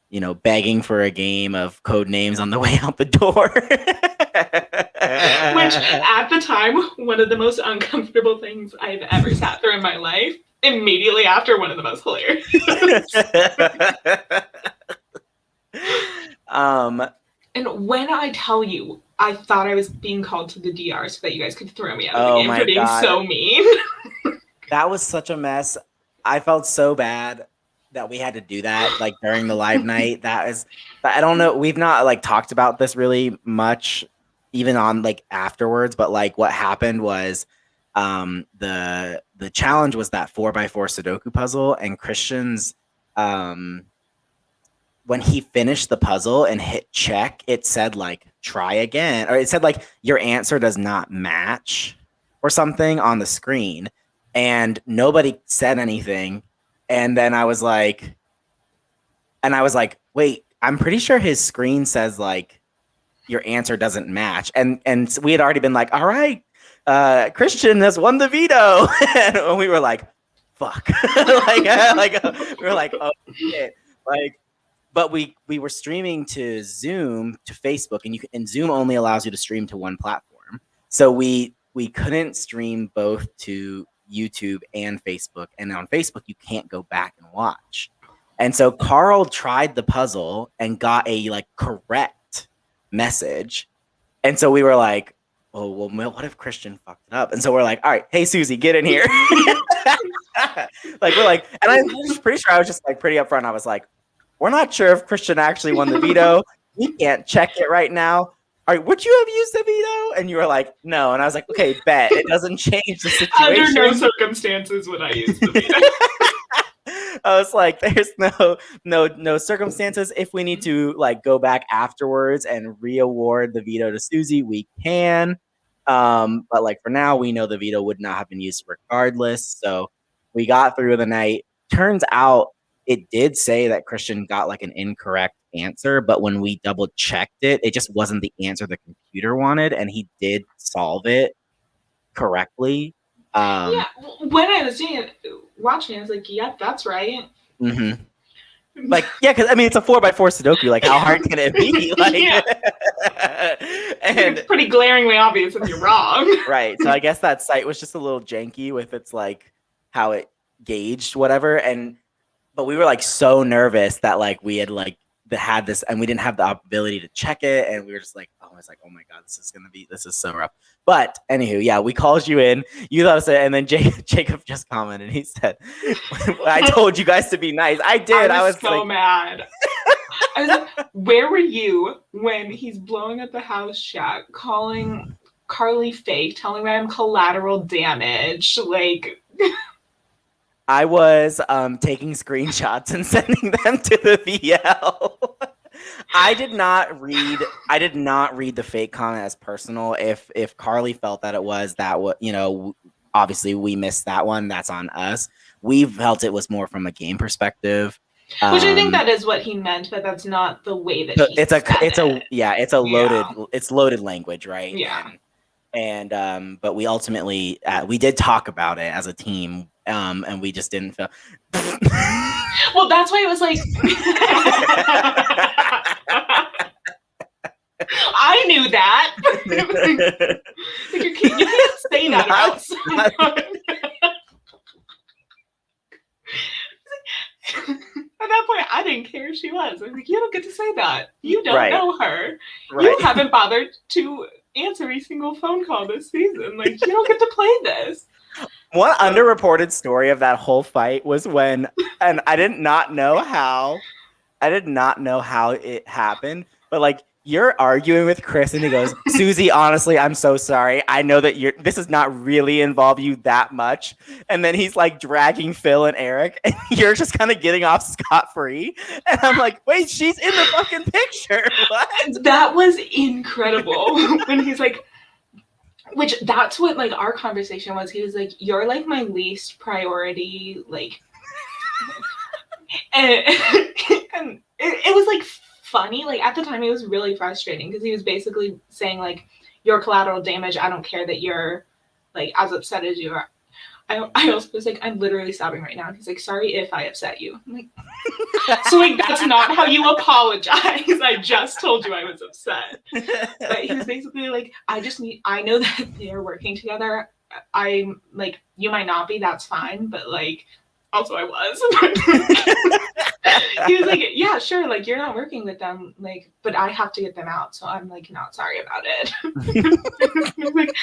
you know, begging for a game of code names on the way out the door. Which at the time, one of the most uncomfortable things I've ever sat through in my life. Immediately after, one of the most hilarious. And when I tell you, I thought I was being called to the DR so that you guys could throw me out of the game for being so mean. That was such a mess. I felt so bad that we had to do that like during the live night. I don't know. We've not like talked about this really much, even on like afterwards. But like what happened was, the challenge was that 4x4 Sudoku puzzle, and Christian's when he finished the puzzle and hit check, it said like try again, or it said like your answer does not match or something on the screen, and nobody said anything. And then I was like, wait, I'm pretty sure his screen says like your answer doesn't match. And we had already been like, all right, Christian has won the veto. And we were like, fuck. We were like, oh shit. Like, but we were streaming to Zoom to Facebook, and Zoom only allows you to stream to one platform. So we couldn't stream both to YouTube and Facebook. And on Facebook, you can't go back and watch. And so Carl tried the puzzle and got a like correct message. And so we were like, oh, well, what if Christian fucked it up? And so we're like, all right, hey, Susie, get in here. Like, we're like, and I was pretty sure I was just like pretty upfront. I was like, we're not sure if Christian actually won the veto. We can't check it right now. All right, would you have used the veto? And you were like, no. And I was like, okay, bet. It doesn't change the situation. Under no circumstances would I use the veto. I was like, there's no circumstances. If we need to like go back afterwards and re-award the veto to Susie, we can. But like for now, we know the veto would not have been used regardless. So we got through the night. Turns out it did say that Christian got like an incorrect answer, but when we double checked it, it just wasn't the answer the computer wanted, and he did solve it correctly. Yeah, when I was watching, I was like, "Yep, that's right." Mm-hmm. Like, yeah, because I mean, it's a 4x4 Sudoku. Like, how hard can it be? Like, Yeah, and it's pretty glaringly obvious if you're wrong. right. So I guess that site was just a little janky with its like how it gauged whatever. But we were like so nervous that like we had like had this and we didn't have the ability to check it, and we were just like, oh, I was like, oh my god, this is so rough. But anywho, yeah, we called you in. You thought it, and then Jacob just commented. He said, "I told you guys to be nice." I did. I was so like, mad. I was like, where were you when he's blowing up the house chat, calling Carly fake, telling me I'm collateral damage? Like, I was taking screenshots and sending them to the VL. I did not read the fake comment as personal. If Carly felt that it was that, obviously we missed that one. That's on us. We felt it was more from a game perspective. Which I think that is what he meant, but that's not the way that he it's loaded language, right? Yeah. And but we ultimately we did talk about it as a team, and we just didn't feel. Well, that's why it was like. I knew that. You can't say that about someone. At that point, I didn't care if she was. I was like, you don't get to say that. You don't know her. Right. You haven't bothered to answer a single phone call this season. Like, you don't get to play this. One underreported story of that whole fight was when, and I did not know how it happened, but like, you're arguing with Chris and he goes, Susie, honestly, I'm so sorry. I know that this does not really involve you that much. And then he's like dragging Phil and Eric, and you're just kind of getting off scot-free. And I'm like, wait, she's in the fucking picture. What? That was incredible. When he's like, which that's what like our conversation was. He was like, you're like my least priority, like, and it was like funny. Like at the time it was really frustrating because he was basically saying like, you're collateral damage. I don't care that you're like as upset as you are. I also was like, I'm literally sobbing right now. And he's like, sorry if I upset you. I'm like, so like that's not how you apologize. I just told you I was upset. But he was basically like, I know that they're working together. I'm like, you might not be, that's fine, but like also I was. He was like, yeah, sure, like you're not working with them, like, but I have to get them out, so I'm like not sorry about it. Like,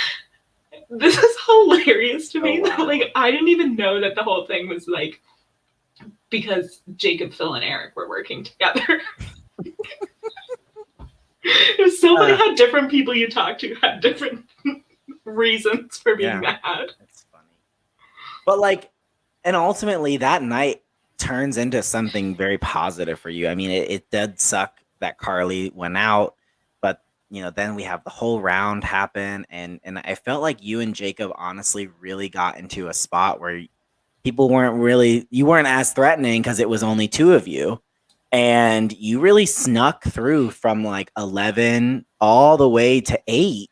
this is hilarious to me. Wow. Like I didn't even know that the whole thing was like because Jacob, Phil, and Eric were working together. It was so funny how different people you talk to had different reasons for being mad. That's funny. But like, and ultimately that night turns into something very positive for you. I mean, it did suck that Carly went out, but then we have the whole round happen, and I felt like you and Jacob honestly really got into a spot where you weren't as threatening because it was only two of you, and you really snuck through from like 11 all the way to 8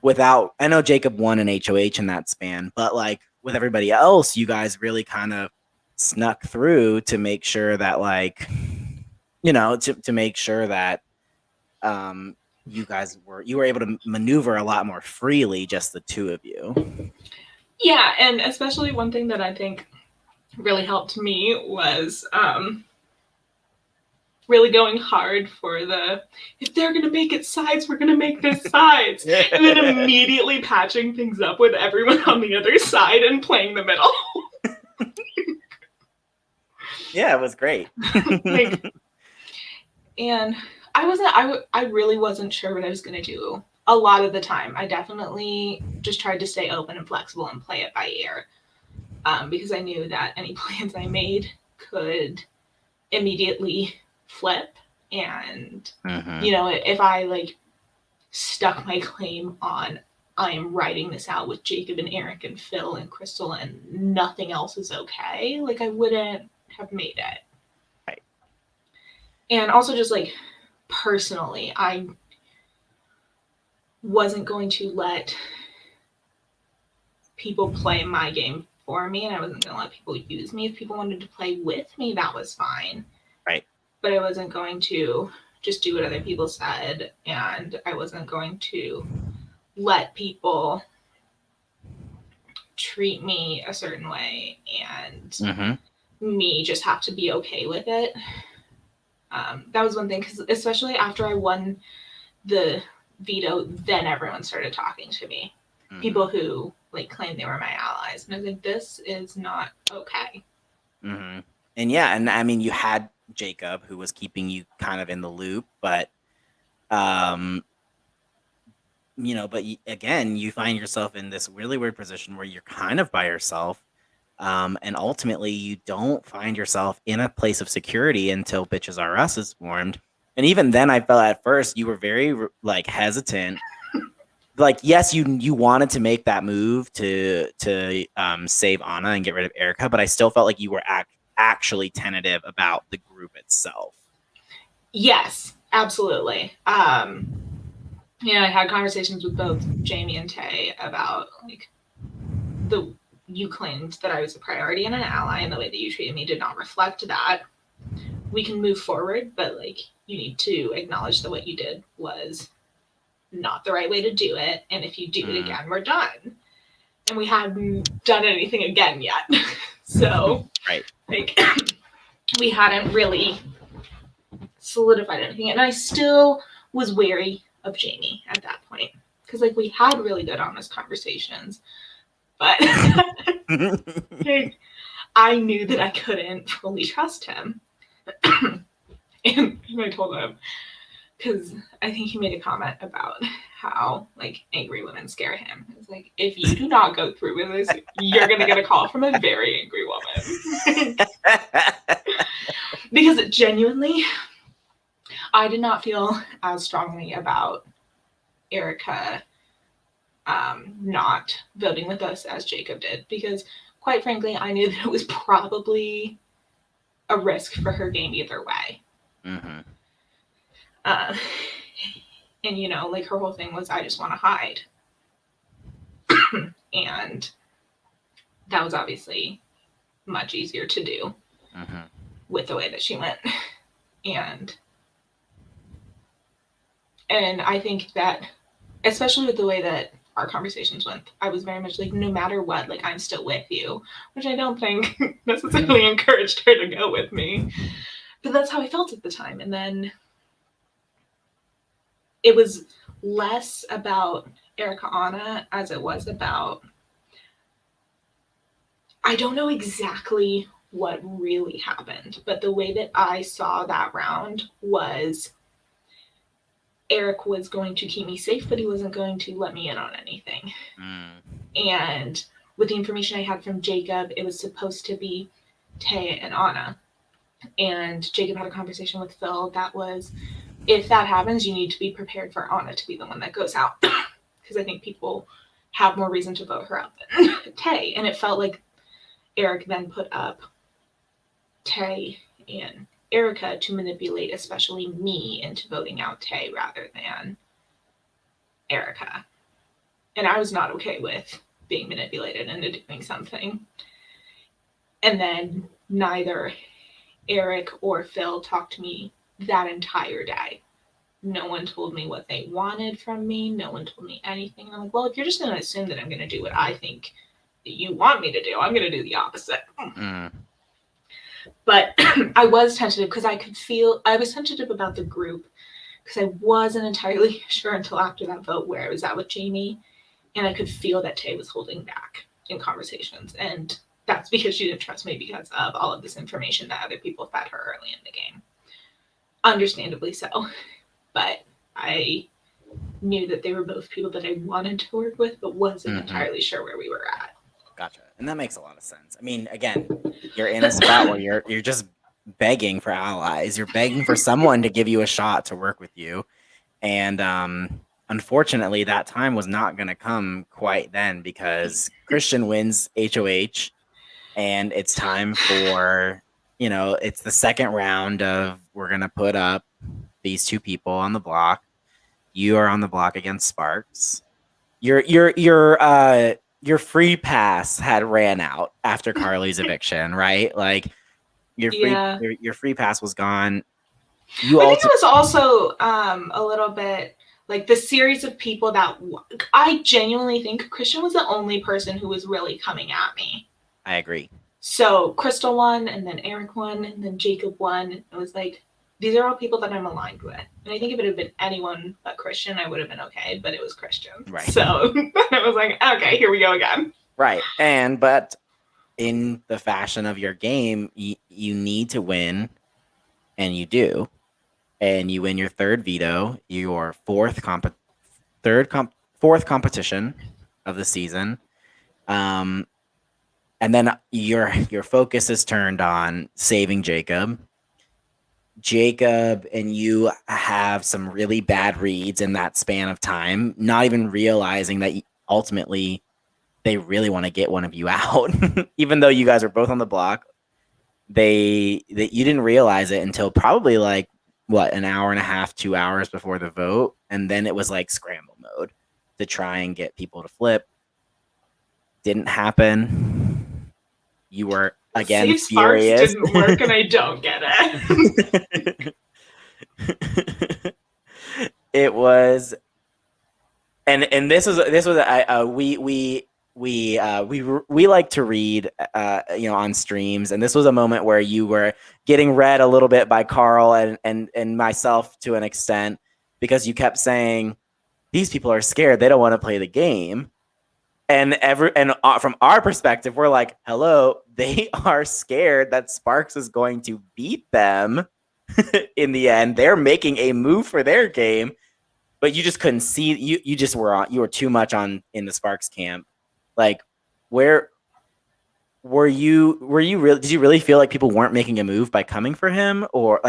without. I know Jacob won an HOH in that span, but like with everybody else, you guys really kind of snuck through to make sure that like, to make sure that you were able to maneuver a lot more freely, just the two of you. Yeah, and especially one thing that I think really helped me was really going hard for if they're going to make it sides, we're going to make this sides. And then immediately patching things up with everyone on the other side and playing the middle. Yeah, it was great. Like, and I really wasn't sure what I was going to do a lot of the time. I definitely just tried to stay open and flexible and play it by ear, because I knew that any plans I made could immediately flip. And, if I like stuck my claim on I am writing this out with Jacob and Eric and Phil and Crystal and nothing else is okay, like I wouldn't have made it. Right. And also just like personally, I wasn't going to let people play my game for me, and I wasn't going to let people use me. If people wanted to play with me, that was fine. Right. But I wasn't going to just do what other people said, and I wasn't going to let people treat me a certain way and me just have to be okay with it. That was one thing, because especially after I won the veto, then everyone started talking to me. People who like claimed they were my allies, and I was like, this is not okay. And yeah, and I mean, you had Jacob, who was keeping you kind of in the loop, but you know, but again, you find yourself in this really weird position where you're kind of by yourself. And ultimately, you don't find yourself in a place of security until Bitches R Us is formed. And even then, I felt at first you were very like hesitant. Like, yes, you wanted to make that move to save Anna and get rid of Erica, but I still felt like you were actually tentative about the group itself. Yes, absolutely. Yeah, I had conversations with both Jamie and Tay about like you claimed that I was a priority and an ally, and the way that you treated me did not reflect that. We can move forward, but like you need to acknowledge that what you did was not the right way to do it, and if you do it again, we're done. And we hadn't done anything again yet. So right. Like we hadn't really solidified anything, and I still was wary of Jamie at that point, because like we had really good honest conversations, but I knew that I couldn't fully trust him. And I told him, because I think he made a comment about how like angry women scare him. It's like, if you do not go through with this, you're gonna get a call from a very angry woman. Because genuinely, I did not feel as strongly about Erica not voting with us as Jacob did, because quite frankly, I knew that it was probably a risk for her game either way. And you know, like her whole thing was, I just want to hide. And that was obviously much easier to do with the way that she went. And I think that, especially with the way that our conversations went, I was very much like, no matter what, like I'm still with you, which I don't think necessarily encouraged her to go with me. But that's how I felt at the time. And then it was less about Erica Anna as it was about, I don't know exactly what really happened, but the way that I saw that round was Eric was going to keep me safe, but he wasn't going to let me in on anything. And with the information I had from Jacob, it was supposed to be Tay and Anna. And Jacob had a conversation with Phil that was, if that happens, you need to be prepared for Anna to be the one that goes out. Because I think people have more reason to vote her out than Tay. And it felt like Eric then put up Tay and Erica to manipulate, especially me, into voting out Tay rather than Erica. And I was not okay with being manipulated into doing something. And then neither Eric or Phil talked to me that entire day. No one told me what they wanted from me. No one told me anything. And I'm like, well, if you're just going to assume that I'm going to do what I think that you want me to do, I'm going to do the opposite. But I was tentative because I was tentative about the group because I wasn't entirely sure until after that vote where I was at with Jamie. And I could feel that Tay was holding back in conversations. And that's because she didn't trust me because of all of this information that other people fed her early in the game. Understandably so. But I knew that they were both people that I wanted to work with, but wasn't entirely sure where we were at. Gotcha. And that makes a lot of sense. I mean, again, you're in a spot where you're just begging for allies. You're begging for someone to give you a shot to work with you. And unfortunately, that time was not going to come quite then, because Christian wins HOH, and it's time for, you know, it's the second round of, we're going to put up these two people on the block. You are on the block against Sparks. You're your free pass had ran out after Carly's eviction, right? Like Yeah. your free pass was gone. You I think it also was also a little bit like the series of people that I genuinely think Christian was the only person who was really coming at me. I agree. So Crystal won, and then Eric won, and then Jacob won. It was like, these are all people that I'm aligned with. And I think if it had been anyone but Christian, I would have been okay, but it was Christian. Right. So it was like, okay, here we go again. Right. But in the fashion of your game, you need to win, and you do. And you win your third veto, your fourth competition of the season. Um, and then your focus is turned on saving Jacob. Jacob and you have some really bad reads in that span of time, not even realizing that ultimately they really want to get one of you out, even though you guys are both on the block. You didn't realize it until probably like what, an hour and a half, 2 hours before the vote, and then it was like scramble mode to try and get people to flip. Didn't happen. You were again Save Sparks furious. didn't work, and I don't get it. It was, and this was we like to read on streams, and this was a moment where you were getting read a little bit by Carl and myself to an extent, because you kept saying these people are scared, they don't want to play the game. And from our perspective, we're like, hello, they are scared that Sparks is going to beat them in the end. They're making a move for their game, but you just couldn't see. You were too much on in the Sparks camp. Like, where were you? Were you really? Did you really feel like people weren't making a move by coming for him, or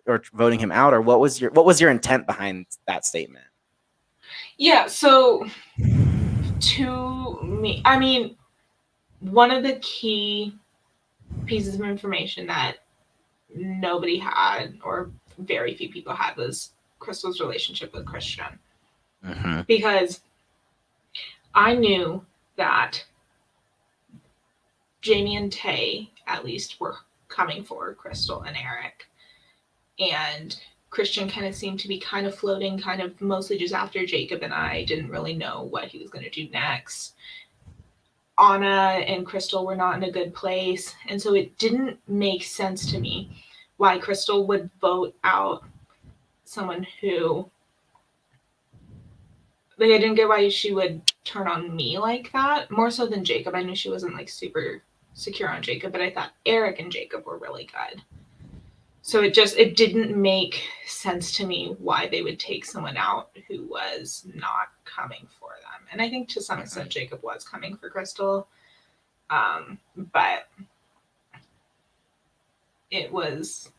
or voting him out, or what was your intent behind that statement? Yeah, so to me, I mean, one of the key pieces of information that nobody had, or very few people had, was Crystal's relationship with Christian. Mm-hmm. Because I knew that Jamie and Tay, at least, were coming for Crystal and Eric. And Christian kind of seemed to be kind of floating, kind of mostly just after Jacob and I didn't really know what he was going to do next. Anna and Crystal were not in a good place. And so it didn't make sense to me why Crystal would vote out someone who, like, I didn't get why she would turn on me like that, more so than Jacob. I knew she wasn't like super secure on Jacob, but I thought Eric and Jacob were really good. So it didn't make sense to me why they would take someone out who was not coming for them. And I think to some extent Jacob was coming for Crystal. But it was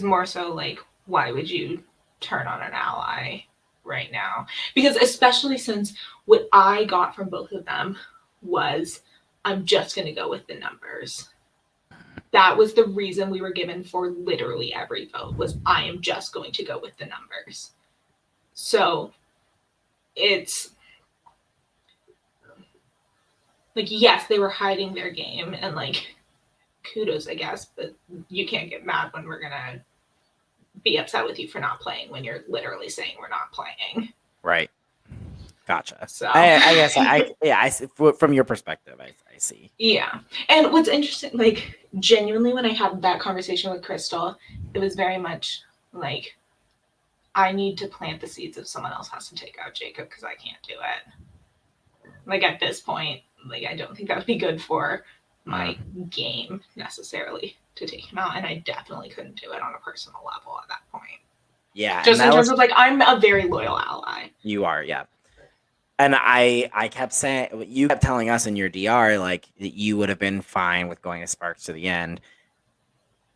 more so like, why would you turn on an ally right now? Because especially since what I got from both of them was, I'm just going to go with the numbers. That was the reason we were given for literally every vote, was I am just going to go with the numbers. So it's like, yes, they were hiding their game, and like, kudos, I guess, but you can't get mad when we're gonna be upset with you for not playing when you're literally saying we're not playing. Right. Gotcha. So I guess I see, from your perspective, I see. Yeah. And what's interesting, like, genuinely, when I had that conversation with Crystal, it was very much like, I need to plant the seeds if someone else has to take out Jacob, because I can't do it. Like, at this point, like, I don't think that would be good for my game necessarily to take him out. And I definitely couldn't do it on a personal level at that point. Yeah. Just in terms of, like, I'm a very loyal ally. You are, yeah. And I kept saying, you kept telling us in your DR, like, that you would have been fine with going to Sparks to the end.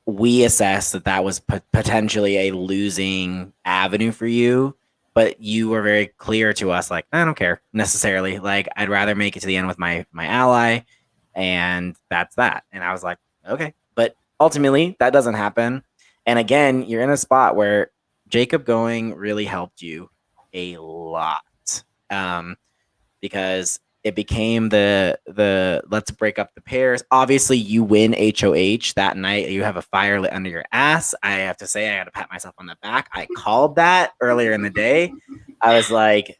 We assessed that was potentially a losing avenue for you, but you were very clear to us, like, I don't care necessarily. Like, I'd rather make it to the end with my ally, and that's that. And I was like, okay. But ultimately, that doesn't happen. And again, you're in a spot where Jacob going really helped you a lot. Because it became the let's break up the pairs. Obviously, you win HOH that night. You have a fire lit under your ass. I have to say, I got to pat myself on the back. I called that earlier in the day. I was like,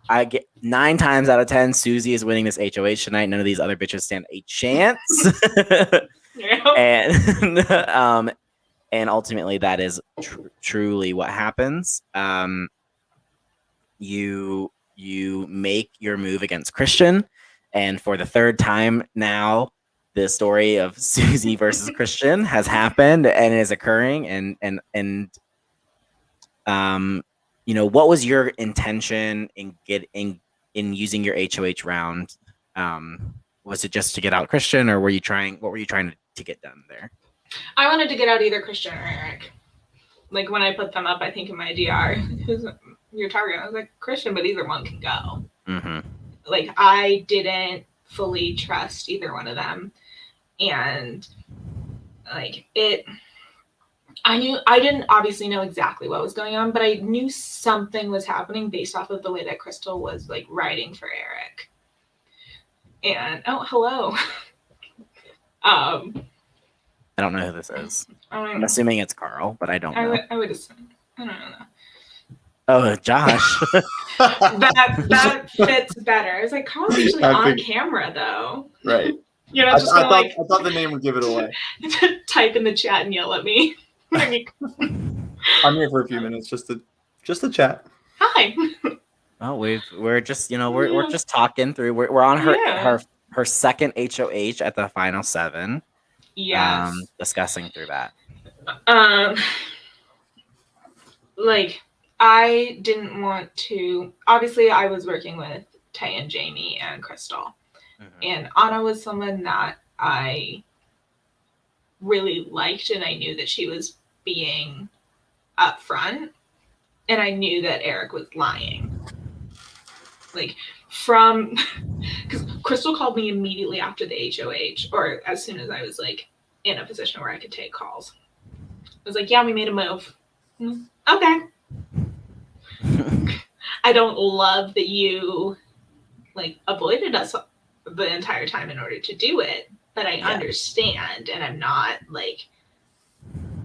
I get 9 times out of 10, Susie is winning this HOH tonight. None of these other bitches stand a chance. And ultimately, that is truly what happens. You make your move against Christian, and for the 3rd time now, the story of Susie versus Christian has happened and is occurring. And what was your intention in using your HOH round? Was it just to get out Christian, or what were you trying to get done there? I wanted to get out either Christian or Eric. Like when I put them up, I think in my DR, who's your target? I was like, Christian, but either one can go. Mm-hmm. Like I didn't fully trust either one of them. And like I didn't obviously know exactly what was going on, but I knew something was happening based off of the way that Crystal was like writing for Eric. And hello. I don't know who this is. I'm assuming it's Carl, but I don't know. I would assume. I don't know. Oh, Josh. that fits better. I was like, Carl's usually on camera though. Right. You're not just I thought the name would give it away. Type in the chat and yell at me. I'm here for a few minutes just to chat. Hi. Oh, we're just we're just talking through. We're on her second HOH at the final 7. Yes. Discussing through that. Like I didn't want to. Obviously, I was working with Tay and Jamie and Crystal, and Anna was someone that I really liked, and I knew that she was being upfront, and I knew that Eric was lying. Like because Crystal called me immediately after the HOH, or as soon as I was like in a position where I could take calls. I was like, yeah, we made a move. Okay. I don't love that you like avoided us the entire time in order to do it, but I understand, and I'm not like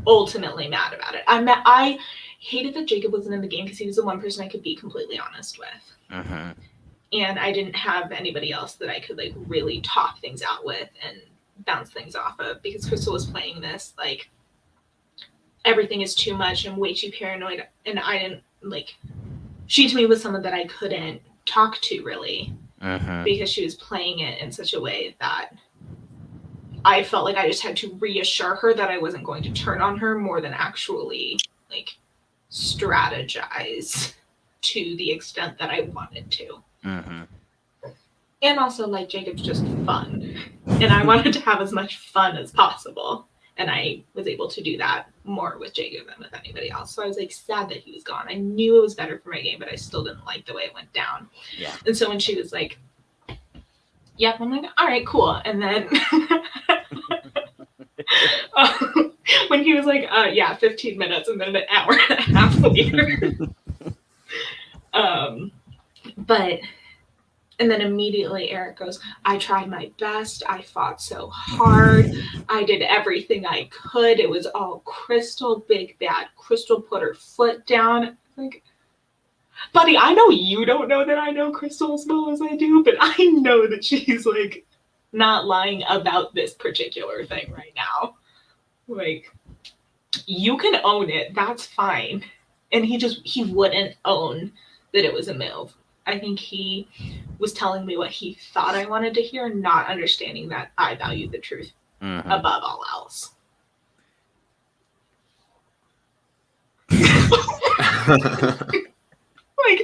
ultimately mad about it. I hated that Jacob wasn't in the game because he was the one person I could be completely honest with. And I didn't have anybody else that I could like really talk things out with and bounce things off of, because Crystal was playing this like everything is too much, I'm way too paranoid, and I didn't like, she to me was someone that I couldn't talk to really, because she was playing it in such a way that I felt like I just had to reassure her that I wasn't going to turn on her more than actually like strategize to the extent that I wanted to. And also, like, Jacob's just fun, and I wanted to have as much fun as possible, and I was able to do that more with Jacob than with anybody else. So I was like sad that he was gone. I knew it was better for my game, but I still didn't like the way it went down. Yeah. And so when she was like, yep, I'm like, all right, cool. And then when he was like, 15 minutes, and then an hour and a half later. And then immediately Eric goes, I tried my best. I fought so hard. I did everything I could. It was all Crystal, big bad. Crystal put her foot down. Like, buddy, I know you don't know that I know Crystal as well as I do, but I know that she's like not lying about this particular thing right now. Like, you can own it. That's fine. And he wouldn't own that it was a move. I think he was telling me what he thought I wanted to hear, not understanding that I value the truth above all else. Like,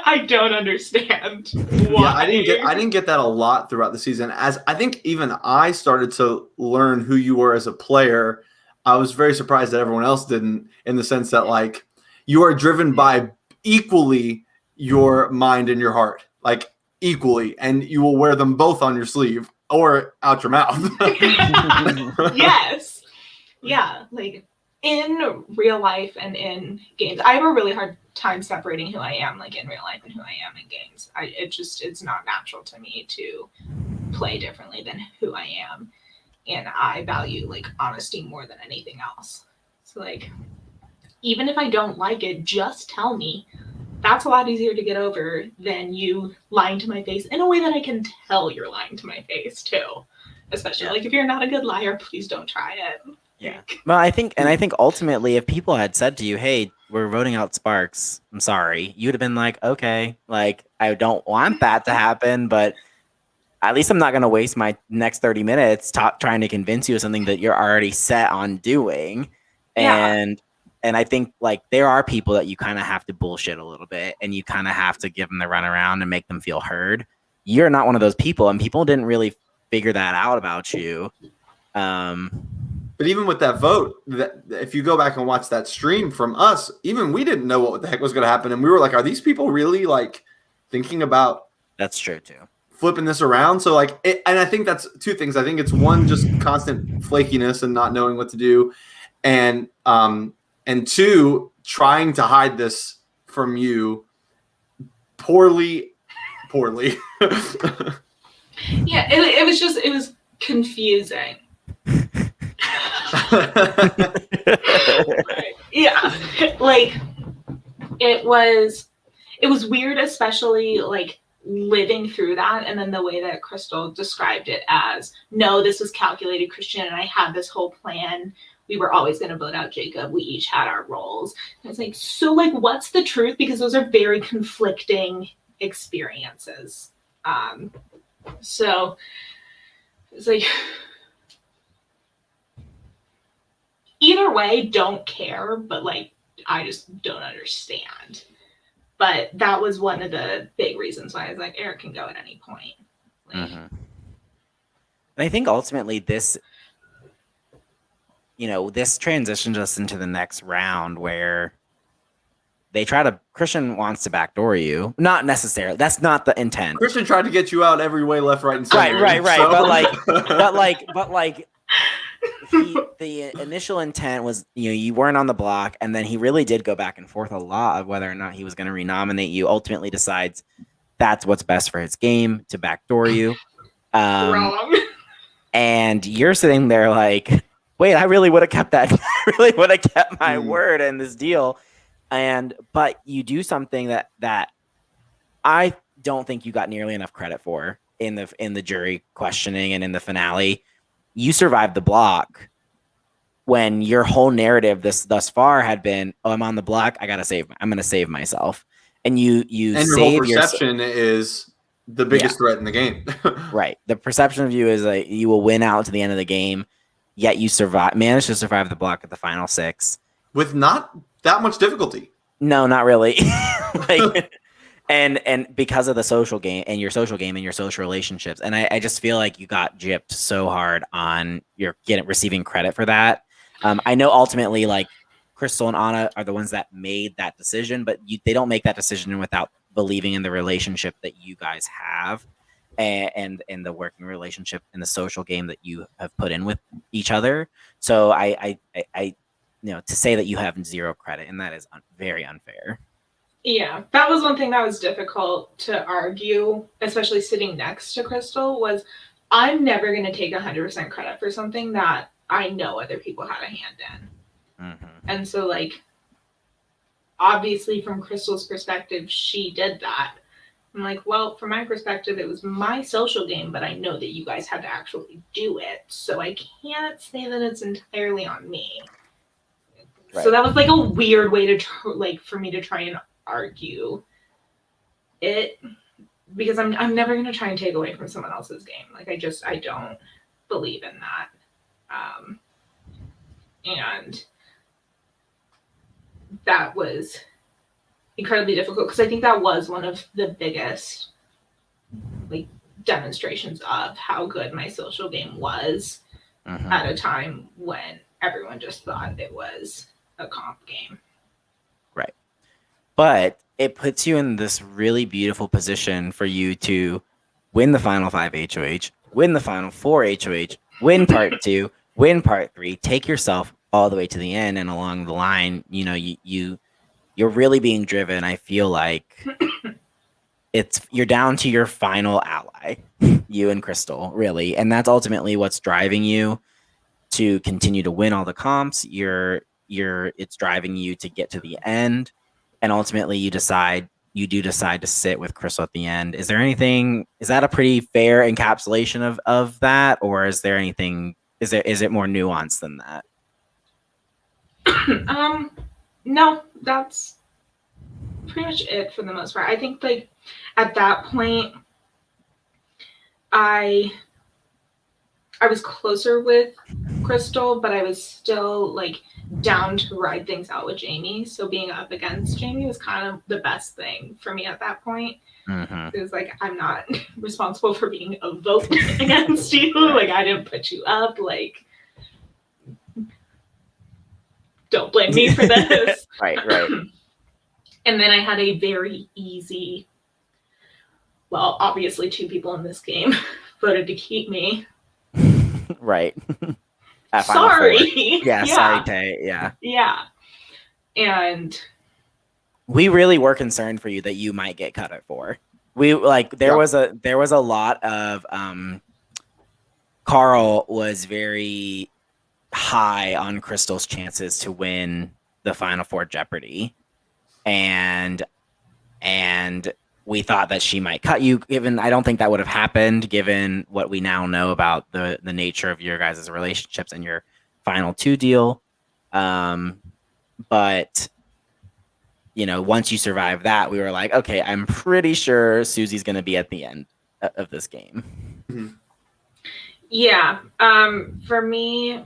I don't understand why. Yeah, I didn't get that a lot throughout the season. As I think even I started to learn who you were as a player, I was very surprised that everyone else didn't, in the sense that like you are driven by equally your mind and your heart, like equally, and you will wear them both on your sleeve or out your mouth. Yes. Yeah, like, in real life and in games, I have a really hard time separating who I am like in real life and who I am in games. It's not natural to me to play differently than who I am. And I value like honesty more than anything else. So like, even if I don't like it, just tell me. That's a lot easier to get over than you lying to my face in a way that I can tell you're lying to my face too. Especially like if you're not a good liar, please don't try it. Yeah. Well, I think ultimately, if people had said to you, "Hey, we're voting out Sparks," I'm sorry, you would have been like, "Okay, like I don't want that to happen, but at least I'm not going to waste my next 30 minutes trying to convince you of something that you're already set on doing." And I think like there are people that you kind of have to bullshit a little bit, and you kind of have to give them the runaround and make them feel heard. You're not one of those people, and people didn't really figure that out about you. But even with that vote, if you go back and watch that stream from us, even we didn't know what the heck was going to happen. And we were like, are these people really like thinking about That's true too. flipping this around? So like, and I think that's two things. I think it's one, just constant flakiness and not knowing what to do. And two, trying to hide this from you poorly. Yeah, it was confusing. Yeah, like it was weird, especially like living through that, and then the way that Crystal described it as, no, this was calculated, Christian and I had this whole plan. We were always going to vote out Jacob. We each had our roles. And it's like, so like, what's the truth? Because those are very conflicting experiences. So it's like, either way, don't care, but like, I just don't understand. But that was one of the big reasons why I was like, Eric can go at any point. Like, And I think ultimately this transitions us into the next round where Christian wants to backdoor you. Not necessarily. That's not the intent. Christian tried to get you out every way, left, right, and center. Right. So. But the initial intent was, you weren't on the block, and then he really did go back and forth a lot of whether or not he was going to renominate you. Ultimately decides that's what's best for his game, to backdoor you. wrong. And you're sitting there like, wait, I really would have kept that. I really would have kept my word in this deal. But you do something that I don't think you got nearly enough credit for in the jury questioning and in the finale. You survived the block when your whole narrative thus far had been, oh, I'm on the block, I'm going to save myself. And you and your whole perception is the biggest threat in the game. Right. The perception of you is like you will win out to the end of the game, yet you managed to survive the block at the final 6 with not that much difficulty. No, not really. And because of the social game and your social relationships. And I just feel like you got gypped so hard on receiving credit for that. I know ultimately like Crystal and Anna are the ones that made that decision, but they don't make that decision without believing in the relationship that you guys have and the working relationship and the social game that you have put in with each other. So I to say that you have zero credit, and that is very unfair. Yeah, that was one thing that was difficult to argue, especially sitting next to Crystal, was I'm never going to take 100% credit for something that I know other people had a hand in. Mm-hmm. And so, like, obviously from Crystal's perspective, she did that. I'm like, well, from my perspective, it was my social game, but I know that you guys had to actually do it. So I can't say that it's entirely on me. Right. So that was like a weird way to for me to try and argue it, because I'm never going to try and take away from someone else's game. Like I don't believe in that. And that was incredibly difficult because I think that was one of the biggest like demonstrations of how good my social game was at a time when everyone just thought it was a comp game. Right. But it puts you in this really beautiful position for you to win the final 5 HOH, win the final 4 HOH, win part 2, win part 3, take yourself all the way to the end and along the line, you're really being driven. I feel like you're down to your final ally, you and Crystal, really, and that's ultimately what's driving you to continue to win all the comps. It's driving you to get to the end, and ultimately you do decide to sit with Crystal at the end. Is that a pretty fair encapsulation of that, or is there anything? Is it more nuanced than that? No, that's pretty much it for the most part. I think like at that point, I was closer with Crystal, but I was still like down to ride things out with Jamie. So being up against Jamie was kind of the best thing for me at that point. It was like, I'm not responsible for being a vote against you. Like, I didn't put you up. Like, don't blame me for this. Right. And then I had a very easy, well, obviously 2 people in this game voted to keep me. Right. Sorry. Yeah, sorry, Tay. Yeah. Yeah. And we really were concerned for you that you might get cut at 4. There was a lot of Carl was very high on Crystal's chances to win the Final Four Jeopardy. And we thought that she might cut you, given I don't think that would have happened given what we now know about the nature of your guys' relationships and your final 2 deal. But once you survive that, we were like, okay, I'm pretty sure Susie's going to be at the end of this game. Mm-hmm. Yeah. For me,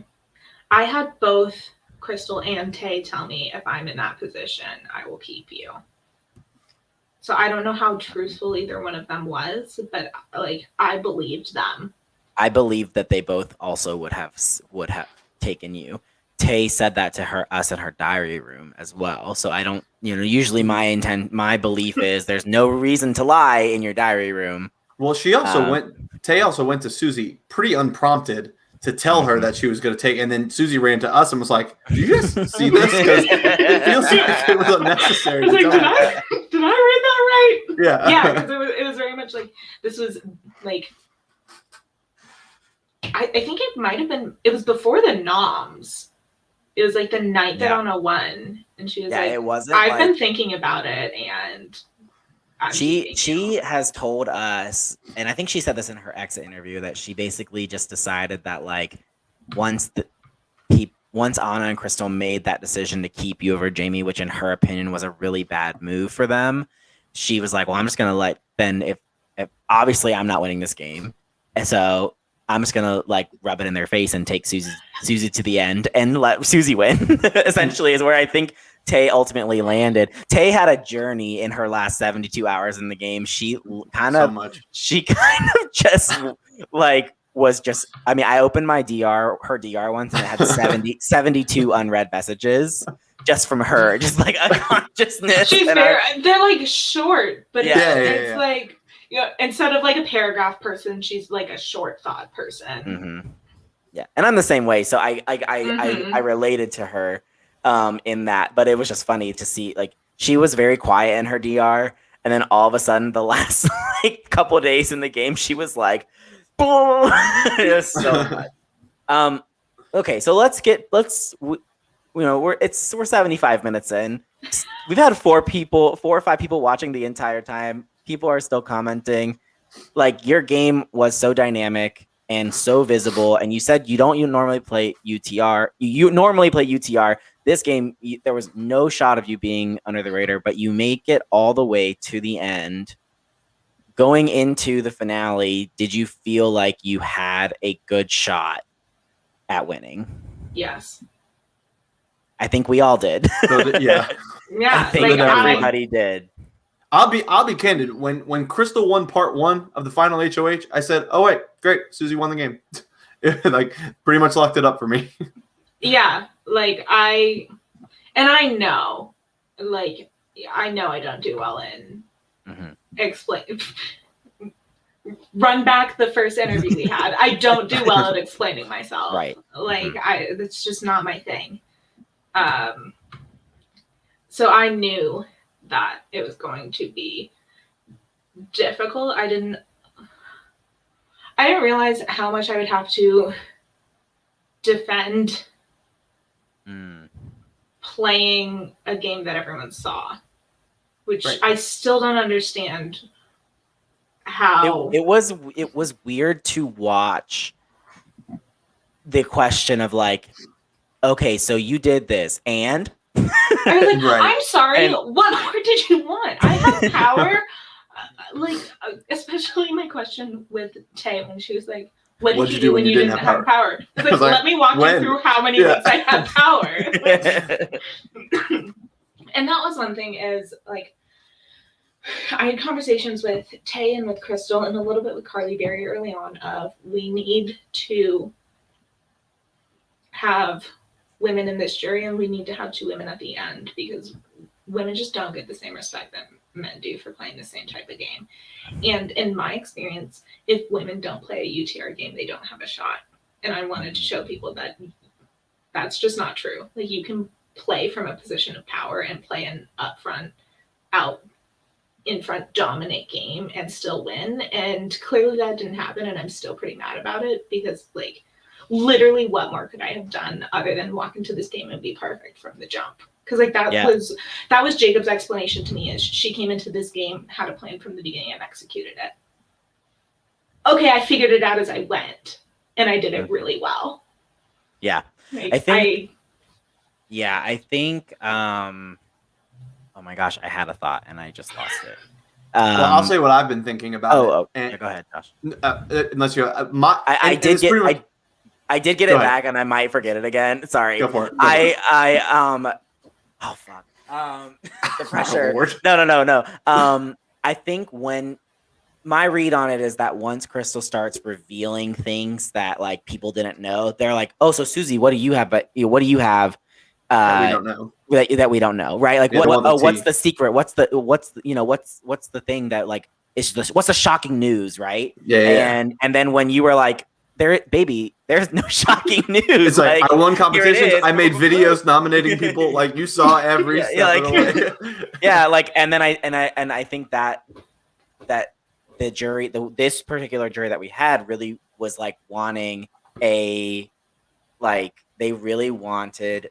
I had both Crystal and Tay tell me if I'm in that position, I will keep you. So I don't know how truthful either one of them was, but like I believed them. I believe that they both also would have taken you. Tay said that to us in her diary room as well. So I don't, usually my belief is there's no reason to lie in your diary room. Well, Tay also went to Susie pretty unprompted to tell her that she was going to take, and then Susie ran to us and was like, "Do you guys see this? Because it feels like it was unnecessary." I was like, did I read that right? Yeah. Yeah, because it was very much like, this was like, I think it might have been, it was before the noms. It was like the night that Anna won, and she was like, it wasn't. I've been thinking about it, and she has told us, and I think she said this in her exit interview, that she basically just decided that like once Anna and Crystal made that decision to keep you over Jamie, which in her opinion was a really bad move for them, she was like, well, I'm just gonna if obviously I'm not winning this game, and so I'm just gonna rub it in their face and take Susie to the end and let Susie win. Essentially, is where I think Tay ultimately landed. Tay had a journey in her last 72 hours in the game. She kind of just was just. I mean, I opened my her DR once, and it had 72 unread messages just from her, just like a consciousness. She's they're like short, but it's like. Instead of like a paragraph person, she's like a short thought person. Mm-hmm. Yeah, and I'm the same way. So I related to her in that, but it was just funny to see she was very quiet in her DR, and then all of a sudden the last couple of days in the game, she was like, boom! It was so much. Okay, so we're 75 minutes in. We've had 4 or 5 people watching the entire time. People are still commenting. Your game was so dynamic and so visible. And you said you normally play UTR. You normally play UTR. This game, there was no shot of you being under the radar, but you make it all the way to the end. Going into the finale, did you feel like you had a good shot at winning? Yes. I think we all did. Yeah. I think everybody did. I'll be candid. When Crystal won part 1 of the final HOH, I said, "Oh wait, great, Susie won the game." Pretty much locked it up for me. Yeah, I know, I know I don't do well in explain. run back the first interview we had. I don't do well at explaining myself. Right. Like that's just not my thing. So I knew that it was going to be difficult. I didn't realize how much I would have to defend playing a game that everyone saw, which I still don't understand how. It was weird to watch the question of like, okay, so you did this, and I was like, I'm sorry, what more did you want? I have power. Especially my question with Tay when she was like, what did you do when you didn't have power? I was like, let me walk you through how many weeks I had power. And that was one thing is like, I had conversations with Tay and with Crystal and a little bit with Carly very early on of we need to have women in this jury and we need to have 2 women at the end because women just don't get the same respect that men do for playing the same type of game. And in my experience, if women don't play a UTR game, they don't have a shot. And I wanted to show people that that's just not true. Like you can play from a position of power and play an upfront, out in front, dominate game and still win. And clearly that didn't happen. And I'm still pretty mad about it because like literally what more could I have done other than walk into this game and be perfect from the jump? Because like that was Jacob's explanation to me is she came into this game, had a plan from the beginning and executed it. Okay, I figured it out as I went and I did it really well. Yeah. Like, I think oh my gosh, I had a thought and I just lost it. Well, I'll say what I've been thinking about. Yeah, go ahead, Josh. Unless you, I did get it back, and I might forget it again. Sorry. Go for it. Oh fuck. The pressure. No. I think when my read on it is that once Crystal starts revealing things that like people didn't know, they're like, "Oh, so Susie, what do you have? But what do you have that we don't know? That we don't know, right? Like, what's the secret? What's the thing that like what's the shocking news, right? Yeah. And then when you were like, there's no shocking news. It's like I won competitions. I made videos nominating people. Like you saw every step of the way. Yeah, like and then I think that the jury, this particular jury that we had really was like wanting they really wanted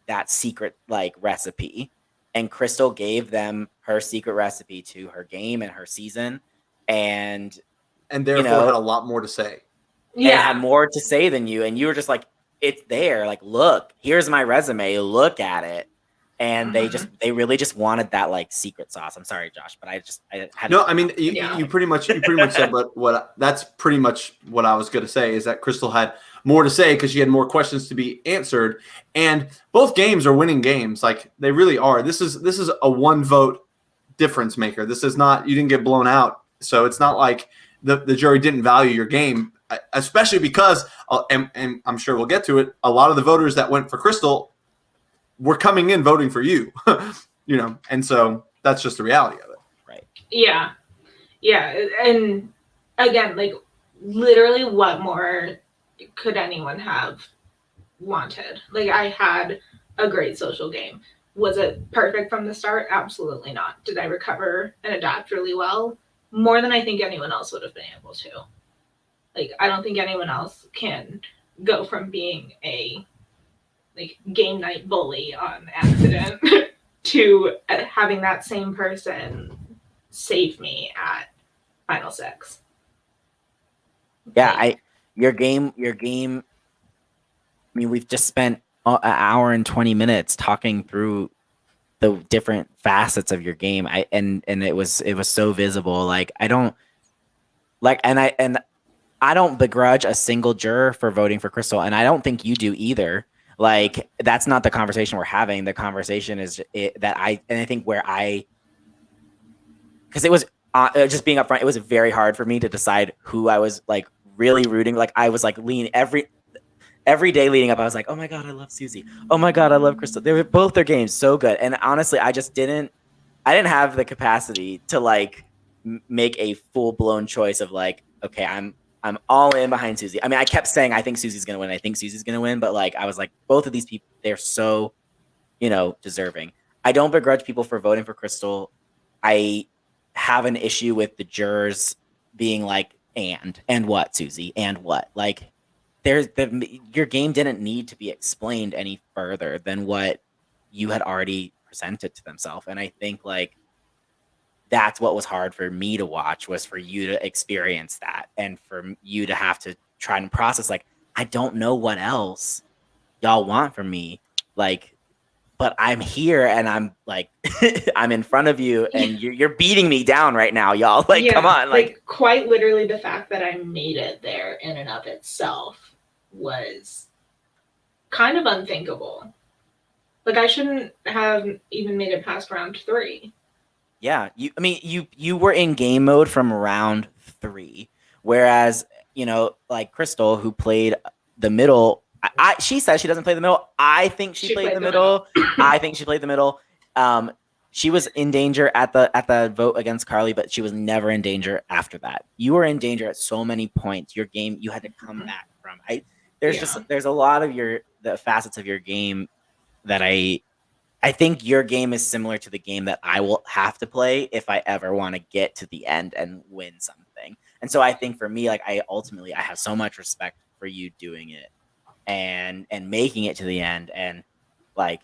that secret like recipe, and Crystal gave them her secret recipe to her game and her season, and therefore had a lot more to say. Yeah, had more to say than you, and you were just like, it's there. Like, look, here's my resume. Look at it. And they really just wanted that like secret sauce. I'm sorry, Josh, but I had no. I mean, you pretty much said, but that's pretty much what I was going to say is that Crystal had more to say because she had more questions to be answered, and both games are winning games. Like they really are. This is a 1 vote difference maker. This is not, you didn't get blown out, so it's not like the jury didn't value your game, especially because and I'm sure we'll get to it. A lot of the voters that went for Crystal were coming in voting for you, and so that's just the reality of it. Right. Yeah. And again, like literally what more could anyone have wanted? Like I had a great social game. Was it perfect from the start? Absolutely not. Did I recover and adapt really well? More than I think anyone else would have been able to. Like, I don't think anyone else can go from being a like game night bully on accident to having that same person save me at Final 6. Yeah, your game. I mean, we've just spent an hour and 20 minutes talking through the different facets of your game. And it was so visible. Like I don't begrudge a single juror for voting for Crystal, and I don't think you do either. Like that's not the conversation we're having. The conversation is I think because it was just being upfront, it was very hard for me to decide who I was like really rooting. Like I was like leaning every day leading up. I was like, oh my God, I love Susie. Oh my God, I love Crystal. They were both their games so good. And honestly, I didn't have the capacity to like make a full-blown choice of like, okay, I'm all in behind Susie. I mean, I kept saying I think Susie's gonna win. I think Susie's gonna win, but like I was like, both of these people, they're so, deserving. I don't begrudge people for voting for Crystal. I have an issue with the jurors being like, and what, Susie, and what? Like, your game didn't need to be explained any further than what you had already presented to themselves. And I think like that's what was hard for me to watch, was for you to experience that, and for you to have to try and process like, I don't know what else y'all want from me. Like, but I'm here and I'm like, I'm in front of you and you're beating me down right now, y'all. Like, come on. Like quite literally the fact that I made it there in and of itself was kind of unthinkable. Like I shouldn't have even made it past round 3. Yeah. You were in game mode from round 3. Whereas, like Crystal, who played the middle, she says she doesn't play the middle. I think she played the middle. I think she played the middle. She was in danger at the vote against Carly, but she was never in danger after that. You were in danger at so many points. Your game, you had to come back from. There's a lot of the facets of your game that I think your game is similar to the game that I will have to play if I ever want to get to the end and win something. And so I think for me, like I have so much respect for you doing it and making it to the end. And like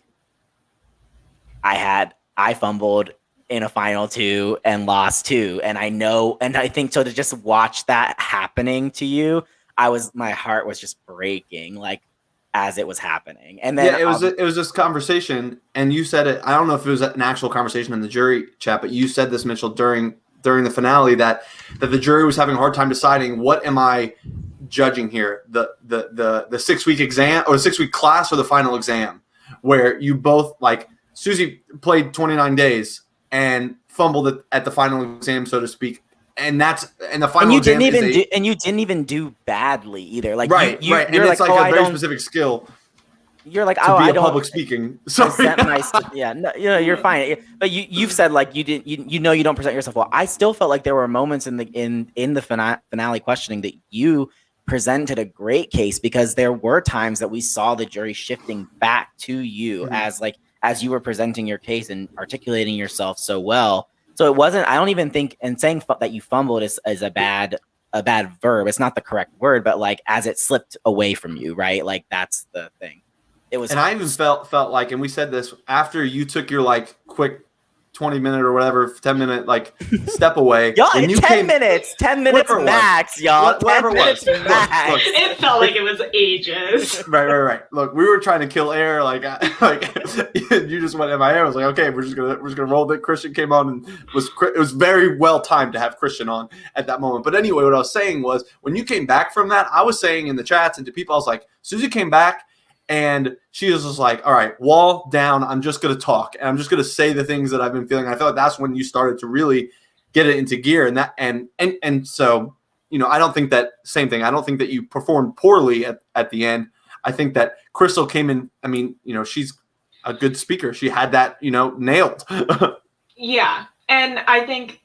I fumbled in a final 2 and lost 2. And I think so to just watch that happening to you, my heart was just breaking like as it was happening. And then it was this conversation, and you said it. I don't know if it was an actual conversation in the jury chat, but you said this, Mitchell, during the finale that the jury was having a hard time deciding what am I judging here, the 6-week exam or 6-week class or the final exam, where you both like Susie played 29 days and fumbled at the final exam, so to speak. And the final you didn't even do badly either. Like right. You're and it's like a very specific skill. You're like, I don't public speaking. Sorry. You're fine. But you've said like you don't present yourself well. I still felt like there were moments in the finale questioning that you presented a great case, because there were times that we saw the jury shifting back to you as you were presenting your case and articulating yourself so well. So it wasn't, I don't even think, and saying that you fumbled is a bad verb. It's not the correct word, but like as it slipped away from you, right? Like that's the thing. It was, and I even felt like, and we said this after you took your like quick 20-minute or whatever, 10-minute like step away. Y'all, 10 minutes max, y'all. 10 minutes max. Look, it felt like it was ages. Right. Look, we were trying to kill air, like you just went MIA. I was like, okay, we're just gonna roll that. Christian came on and it was very well timed to have Christian on at that moment. But anyway, what I was saying was when you came back from that, I was saying in the chats and to people, I was like, Susie came back. And she was just like, all right, wall down. I'm just going to talk. And I'm just going to say the things that I've been feeling. I felt like that's when you started to really get it into gear. And so, I don't think that same thing. I don't think that you performed poorly at the end. I think that Crystal came in. I mean, she's a good speaker. She had that, nailed. Yeah. And I think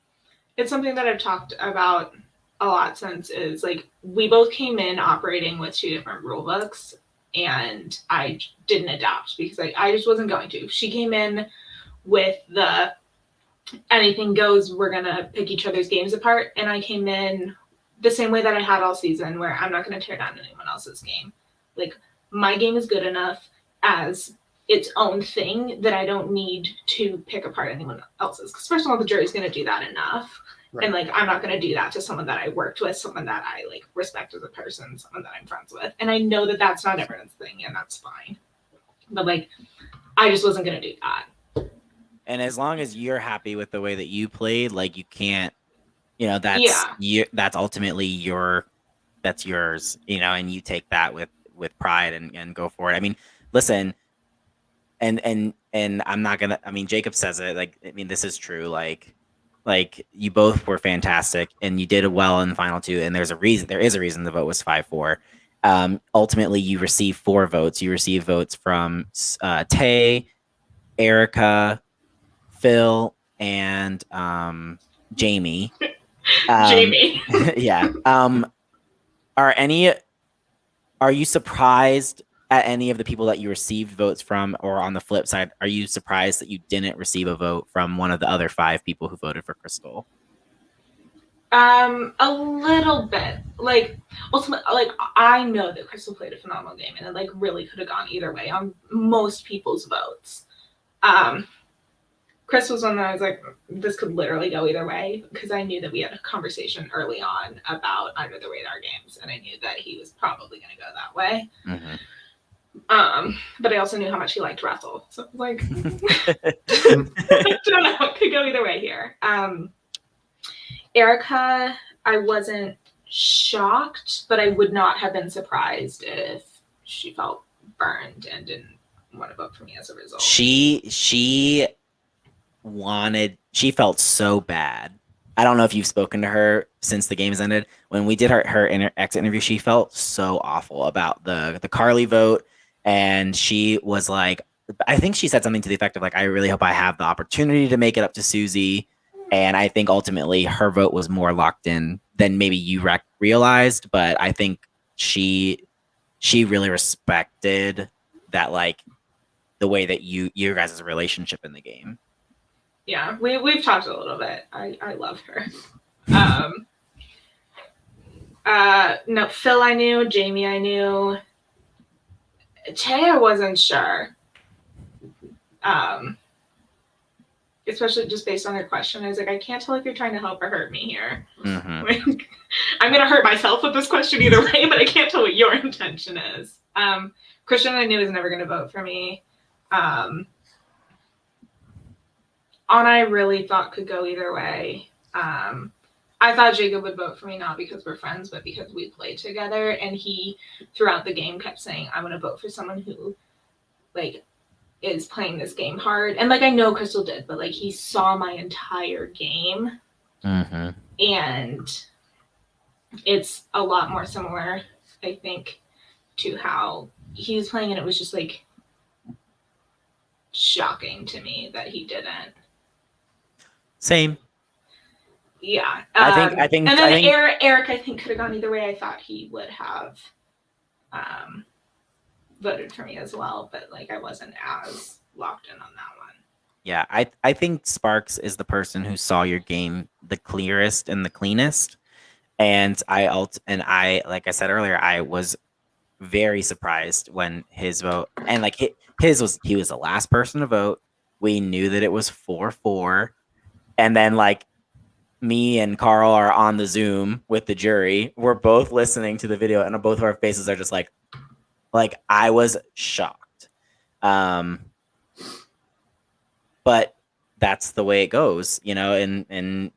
it's something that I've talked about a lot since is like, we both came in operating with 2 different rule books. And I didn't adapt because I just wasn't going to. She came in with the anything goes, we're going to pick each other's games apart. And I came in the same way that I had all season, where I'm not going to tear down anyone else's game. Like, my game is good enough as its own thing that I don't need to pick apart anyone else's. Because first of all, the jury's going to do that enough. Right. And like, I'm not going to do that to someone that I worked with, someone that I like respect as a person, someone that I'm friends with. And I know that that's not everyone's thing, and that's fine. But like, I just wasn't going to do that. And as long as you're happy with the way that you played, like you can't, that's ultimately that's yours, and you take that with pride and go for it. I mean, listen, and I'm not gonna, Jacob says it, like, this is true. Like you both were fantastic and you did well in the final 2. And there is a reason the vote was 5-4. Ultimately you received 4 votes. You received votes from Tay, Erica, Phil, and Jamie. Jamie. Yeah. Are you surprised at any of the people that you received votes from, or on the flip side, are you surprised that you didn't receive a vote from one of the other 5 people who voted for Crystal? A little bit. Like, ultimately, like, I know that Crystal played a phenomenal game, and it like really could have gone either way on most people's votes. Chris was one that I was like, this could literally go either way, because I knew that we had a conversation early on about under the radar games, and I knew that he was probably going to go that way. But I also knew how much he liked Russell, so I was like, I don't know, it could go either way here. Erica, I wasn't shocked, but I would not have been surprised if she felt burned and didn't want to vote for me as a result. She felt so bad. I don't know if you've spoken to her since the game's ended. When we did her exit interview, she felt so awful about the Carly vote, and she was like, I think she said something to the effect of like, I really hope I have the opportunity to make it up to Susie. And I think ultimately her vote was more locked in than maybe you realized, but I think she really respected that, like, the way that you guys' relationship in the game. Yeah, we've talked a little bit. I love her. No, Phil I knew, Jamie I knew. Tay I wasn't sure. Especially just based on her question. I was like, I can't tell if you're trying to help or hurt me here. Like, I'm going to hurt myself with this question either way, but I can't tell what your intention is. Christian I knew was never going to vote for me. Anna I really thought could go either way. I thought Jacob would vote for me, not because we're friends, but because we played together. And he, throughout the game, kept saying, I'm going to vote for someone who, like, is playing this game hard. And, like, I know Crystal did, but, like, he saw my entire game. And it's a lot more similar, I think, to how he was playing. And it was just, like, shocking to me that he didn't. Same. Yeah. I think. And then Eric, I think, could have gone either way. I thought he would have voted for me as well, but like I wasn't as locked in on that one. Yeah, I think Sparks is the person who saw your game the clearest and the cleanest. And I like I said earlier, I was very surprised when his vote, and like he was the last person to vote. We knew that it was 4-4, and then like me and Carl are on the Zoom with the jury. We're both listening to the video, and both of our faces are just like I was shocked. But that's the way it goes, you know, and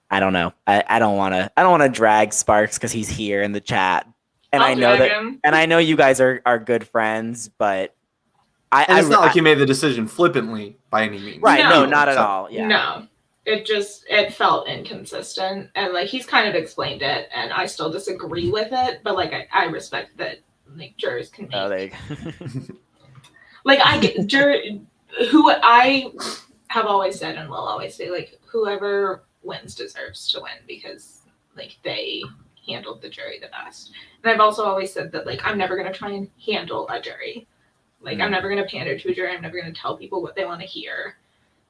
I don't know. I don't want to drag Sparks because he's here in the chat. And I know that him. And I know you guys are good friends, but it's not like you made the decision flippantly by any means. Right, no, not at all. Yeah. No. It felt inconsistent, and like he's kind of explained it, and I still disagree with it, but like I respect that like jurors can make like who I have always said and will always say, like, whoever wins deserves to win because like they handled the jury the best. And I've also always said that like I'm never gonna try and handle a jury. Like I'm never gonna pander to a jury, I'm never gonna tell people what they want to hear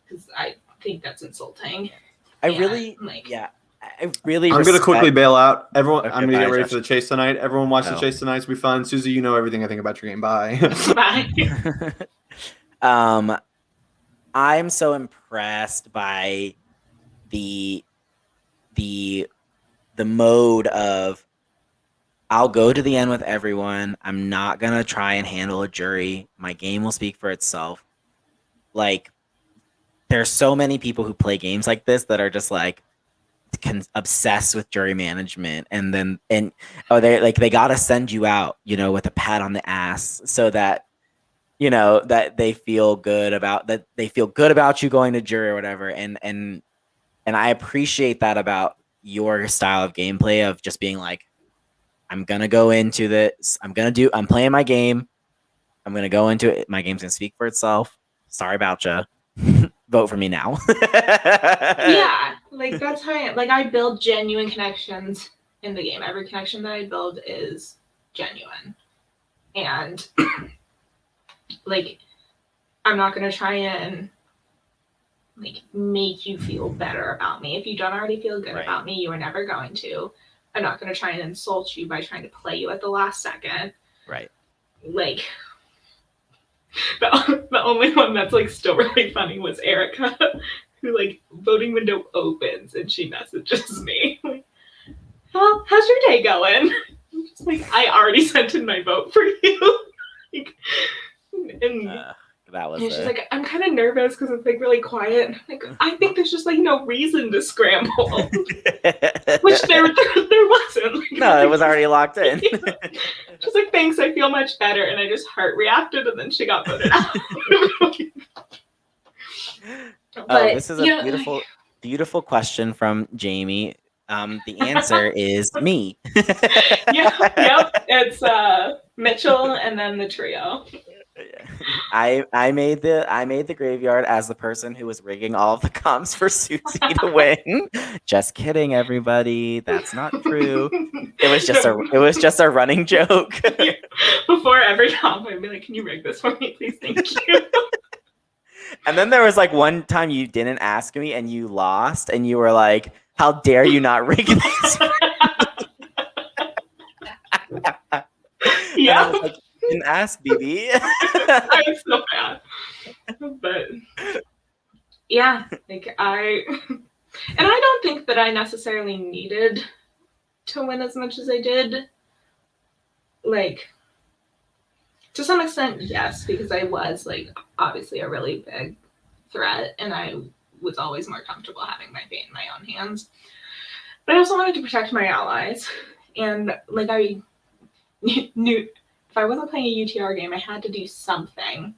because I think that's insulting. I'm really I'm gonna quickly bail out. Everyone, okay, I'm gonna get ready for the chase tonight. Everyone watch the chase tonight. It's be fun. Susie, you know everything I think about your game. Bye. Bye. I'm so impressed by the mode of I'll go to the end with everyone. I'm not gonna try and handle a jury. My game will speak for itself. Like, there's so many people who play games like this that are just like obsessed with jury management, and they gotta send you out, you know, with a pat on the ass so that you know that they feel good about you going to jury or whatever. And I appreciate that about your style of gameplay of just being like, I'm gonna go into this. I'm playing my game. I'm gonna go into it. My game's gonna speak for itself. Sorry about you. vote for me now. Yeah, like that's how I build genuine connections in the game. Every connection that I build is genuine, and like I'm not gonna try and like make you feel better about me. If you don't already feel good Right. about me, you are never going to. I'm not gonna try and insult you by trying to play you at the last second. Right. Like the only one that's like still really funny was Erica, who like voting window opens and she messages me. Like, well, how's your day going? I'm just like, I already sent in my vote for you. Like, and that was she's like, I'm kind of nervous because it's like really quiet. And I'm like, I think there's just like no reason to scramble, which there wasn't. Like, no, it was already locked in. Yeah. She's like, thanks, I feel much better, and I just heart reacted, and then she got voted out. But, this is a beautiful question from Jamie. The answer is me. Yep. It's Mitchell and then the trio. I made the graveyard as the person who was rigging all of the comps for Susie to win. Just kidding, everybody. That's not true. It was just a running joke. Yeah. Before every comp, I'd be like, "Can you rig this for me, please? Thank you." And then there was like one time you didn't ask me and you lost, and you were like, "How dare you not rig this?" Yeah. Like, didn't ask, BB. I was so bad. But yeah, like and I don't think that I necessarily needed to win as much as I did. Like, to some extent, yes, because I was like obviously a really big threat, and I was always more comfortable having my fate in my own hands. But I also wanted to protect my allies, and like I knew if I wasn't playing a UTR game, I had to do something.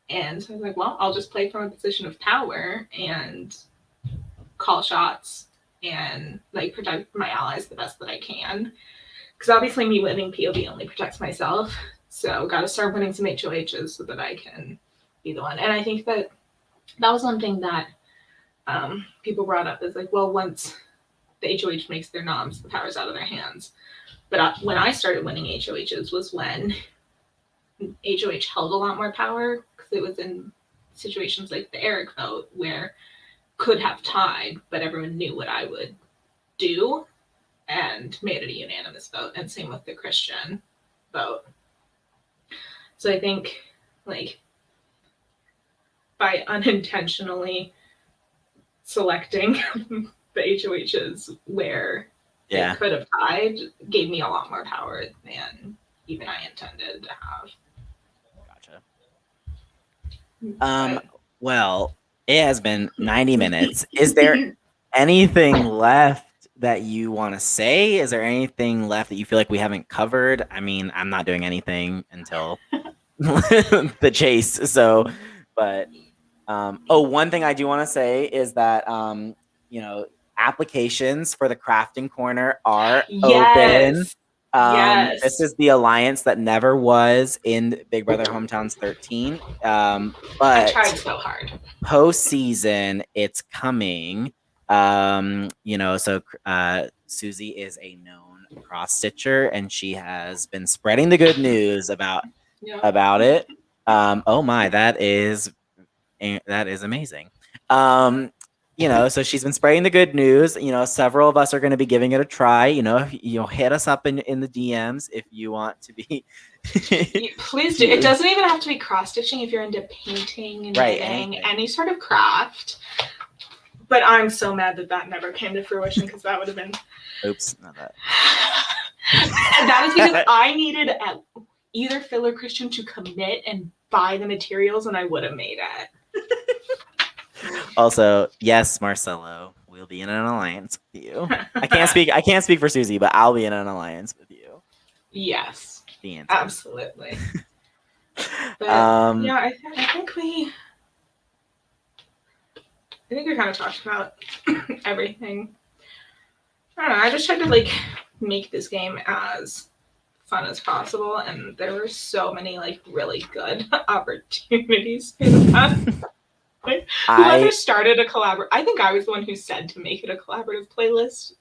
And so I was like, well, I'll just play from a position of power and call shots and like protect my allies the best that I can. Because obviously me winning POV only protects myself. So got to start winning some HOHs so that I can be the one. And I think that was one thing that people brought up is like, well, once the HOH makes their noms, the power's out of their hands. But when I started winning HOHs was when HOH held a lot more power, because it was in situations like the Eric vote where could have tied, but everyone knew what I would do and made it a unanimous vote. And same with the Christian vote. So I think like by unintentionally selecting the HOHs where it could have tied gave me a lot more power than even I intended to have. Gotcha. Well, it has been 90 minutes. Is there anything left that you want to say? Is there anything left that you feel like we haven't covered? I mean, I'm not doing anything until the chase. So, but one thing I do want to say is that applications for the crafting corner are open. Yes. This is the alliance that never was in Big Brother Hometowns 13. But I tried so hard. Postseason, it's coming. So Susie is a known cross stitcher, and she has been spreading the good news about it. Oh my, that is amazing. So she's been spreading the good news. Several of us are going to be giving it a try. If hit us up in the DMs if you want to be. Please do. It doesn't even have to be cross stitching if you're into painting and knitting, any sort of craft. But I'm so mad that never came to fruition because that would have been. Oops, not that. That is because I needed either Phil or Christian to commit and buy the materials, and I would have made it. Also, yes, Marcelo, we'll be in an alliance with you. I can't speak for Susie, but I'll be in an alliance with you. Yes, the answer. Absolutely. But, I think we kind of talked about everything. I don't know. I just tried to make this game as fun as possible, and there were so many really good opportunities for that. Like, whoever started a collaborative, I think I was the one who said to make it a collaborative playlist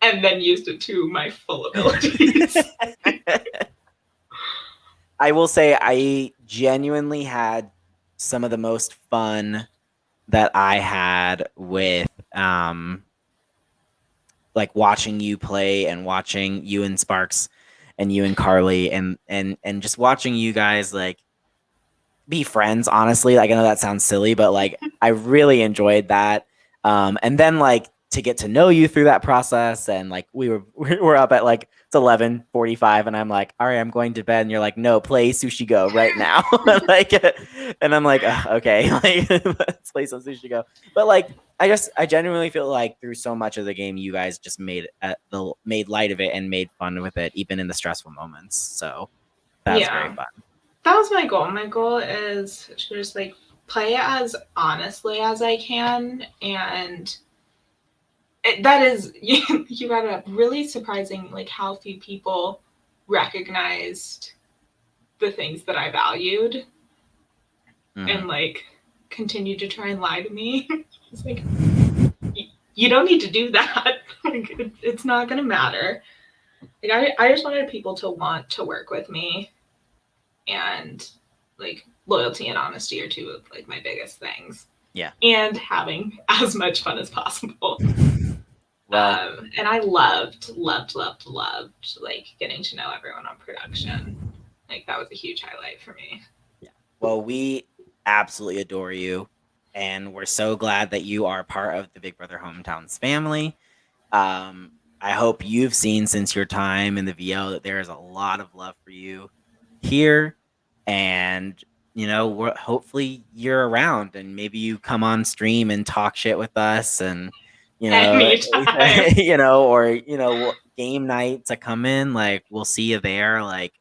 and then used it to my full abilities. I will say I genuinely had some of the most fun that I had with like watching you play and watching you and Sparks and you and Carly and just watching you guys like be friends, honestly. Like I know that sounds silly, but like I really enjoyed that. And then like to get to know you through that process, and like we're up at like it's 11:45 and I'm like, all right, I'm going to bed, and you're like, no, play Sushi Go right now. Like and I'm like, okay, like let's play some Sushi Go. But like I genuinely feel like through so much of the game you guys just made light of it and made fun with it even in the stressful moments. So that's very fun. That was my goal. My goal is to just like play as honestly as I can, and that is you brought it up. Really surprising, like how few people recognized the things that I valued, and like continued to try and lie to me. It's like you don't need to do that. Like it's not gonna matter. Like I just wanted people to want to work with me. And like loyalty and honesty are two of like my biggest things. Yeah. And having as much fun as possible. Well, and I loved like getting to know everyone on production. Like that was a huge highlight for me. Yeah. Well, we absolutely adore you, and we're so glad that you are part of the Big Brother Hometowns family. I hope you've seen since your time in the VL that there is a lot of love for you here, and you know, hopefully you're around and maybe you come on stream and talk shit with us, and you know, you know, or you know, game night to come in, like we'll see you there. Like,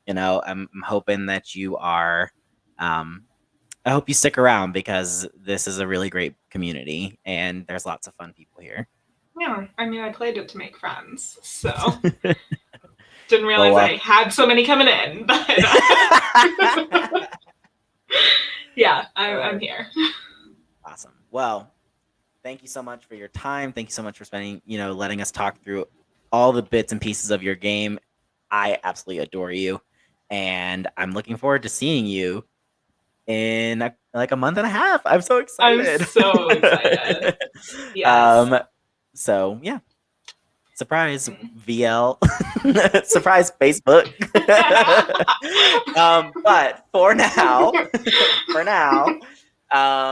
you know, I'm hoping that you are. I hope you stick around because this is a really great community and there's lots of fun people here. Yeah, I mean, I played it to make friends, so didn't realize I had so many coming in, but yeah, I'm here. Awesome. Well, thank you so much for your time. Thank you so much for spending, you know, letting us talk through all the bits and pieces of your game. I absolutely adore you, and I'm looking forward to seeing you in like a month and a half. I'm so excited. I'm so excited. Yes. So yeah. Surprise VL. Surprise Facebook. But for now, I'm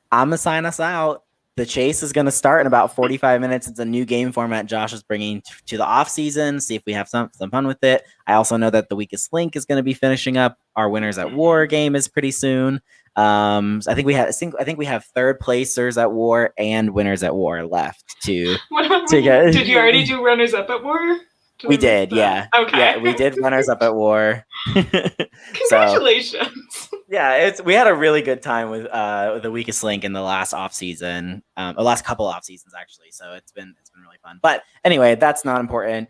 gonna sign us out. The chase is gonna start in about 45 minutes. It's a new game format Josh is bringing to the off season. See if we have some fun with it. I also know that the weakest link is gonna be finishing up. Our winners at war game is pretty soon. So I think we have third placers at war and winners at war left to get. Did you already do runners up at war? We did, yeah. Okay. Yeah, we did runners up at war. Congratulations. Yeah, we had a really good time with the weakest link in the last off season, the last couple off seasons actually. So it's been really fun. But anyway, that's not important.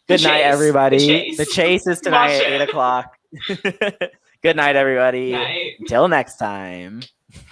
Good night, everybody. The chase is tonight at 8:00. Good night, everybody. Night. Until next time.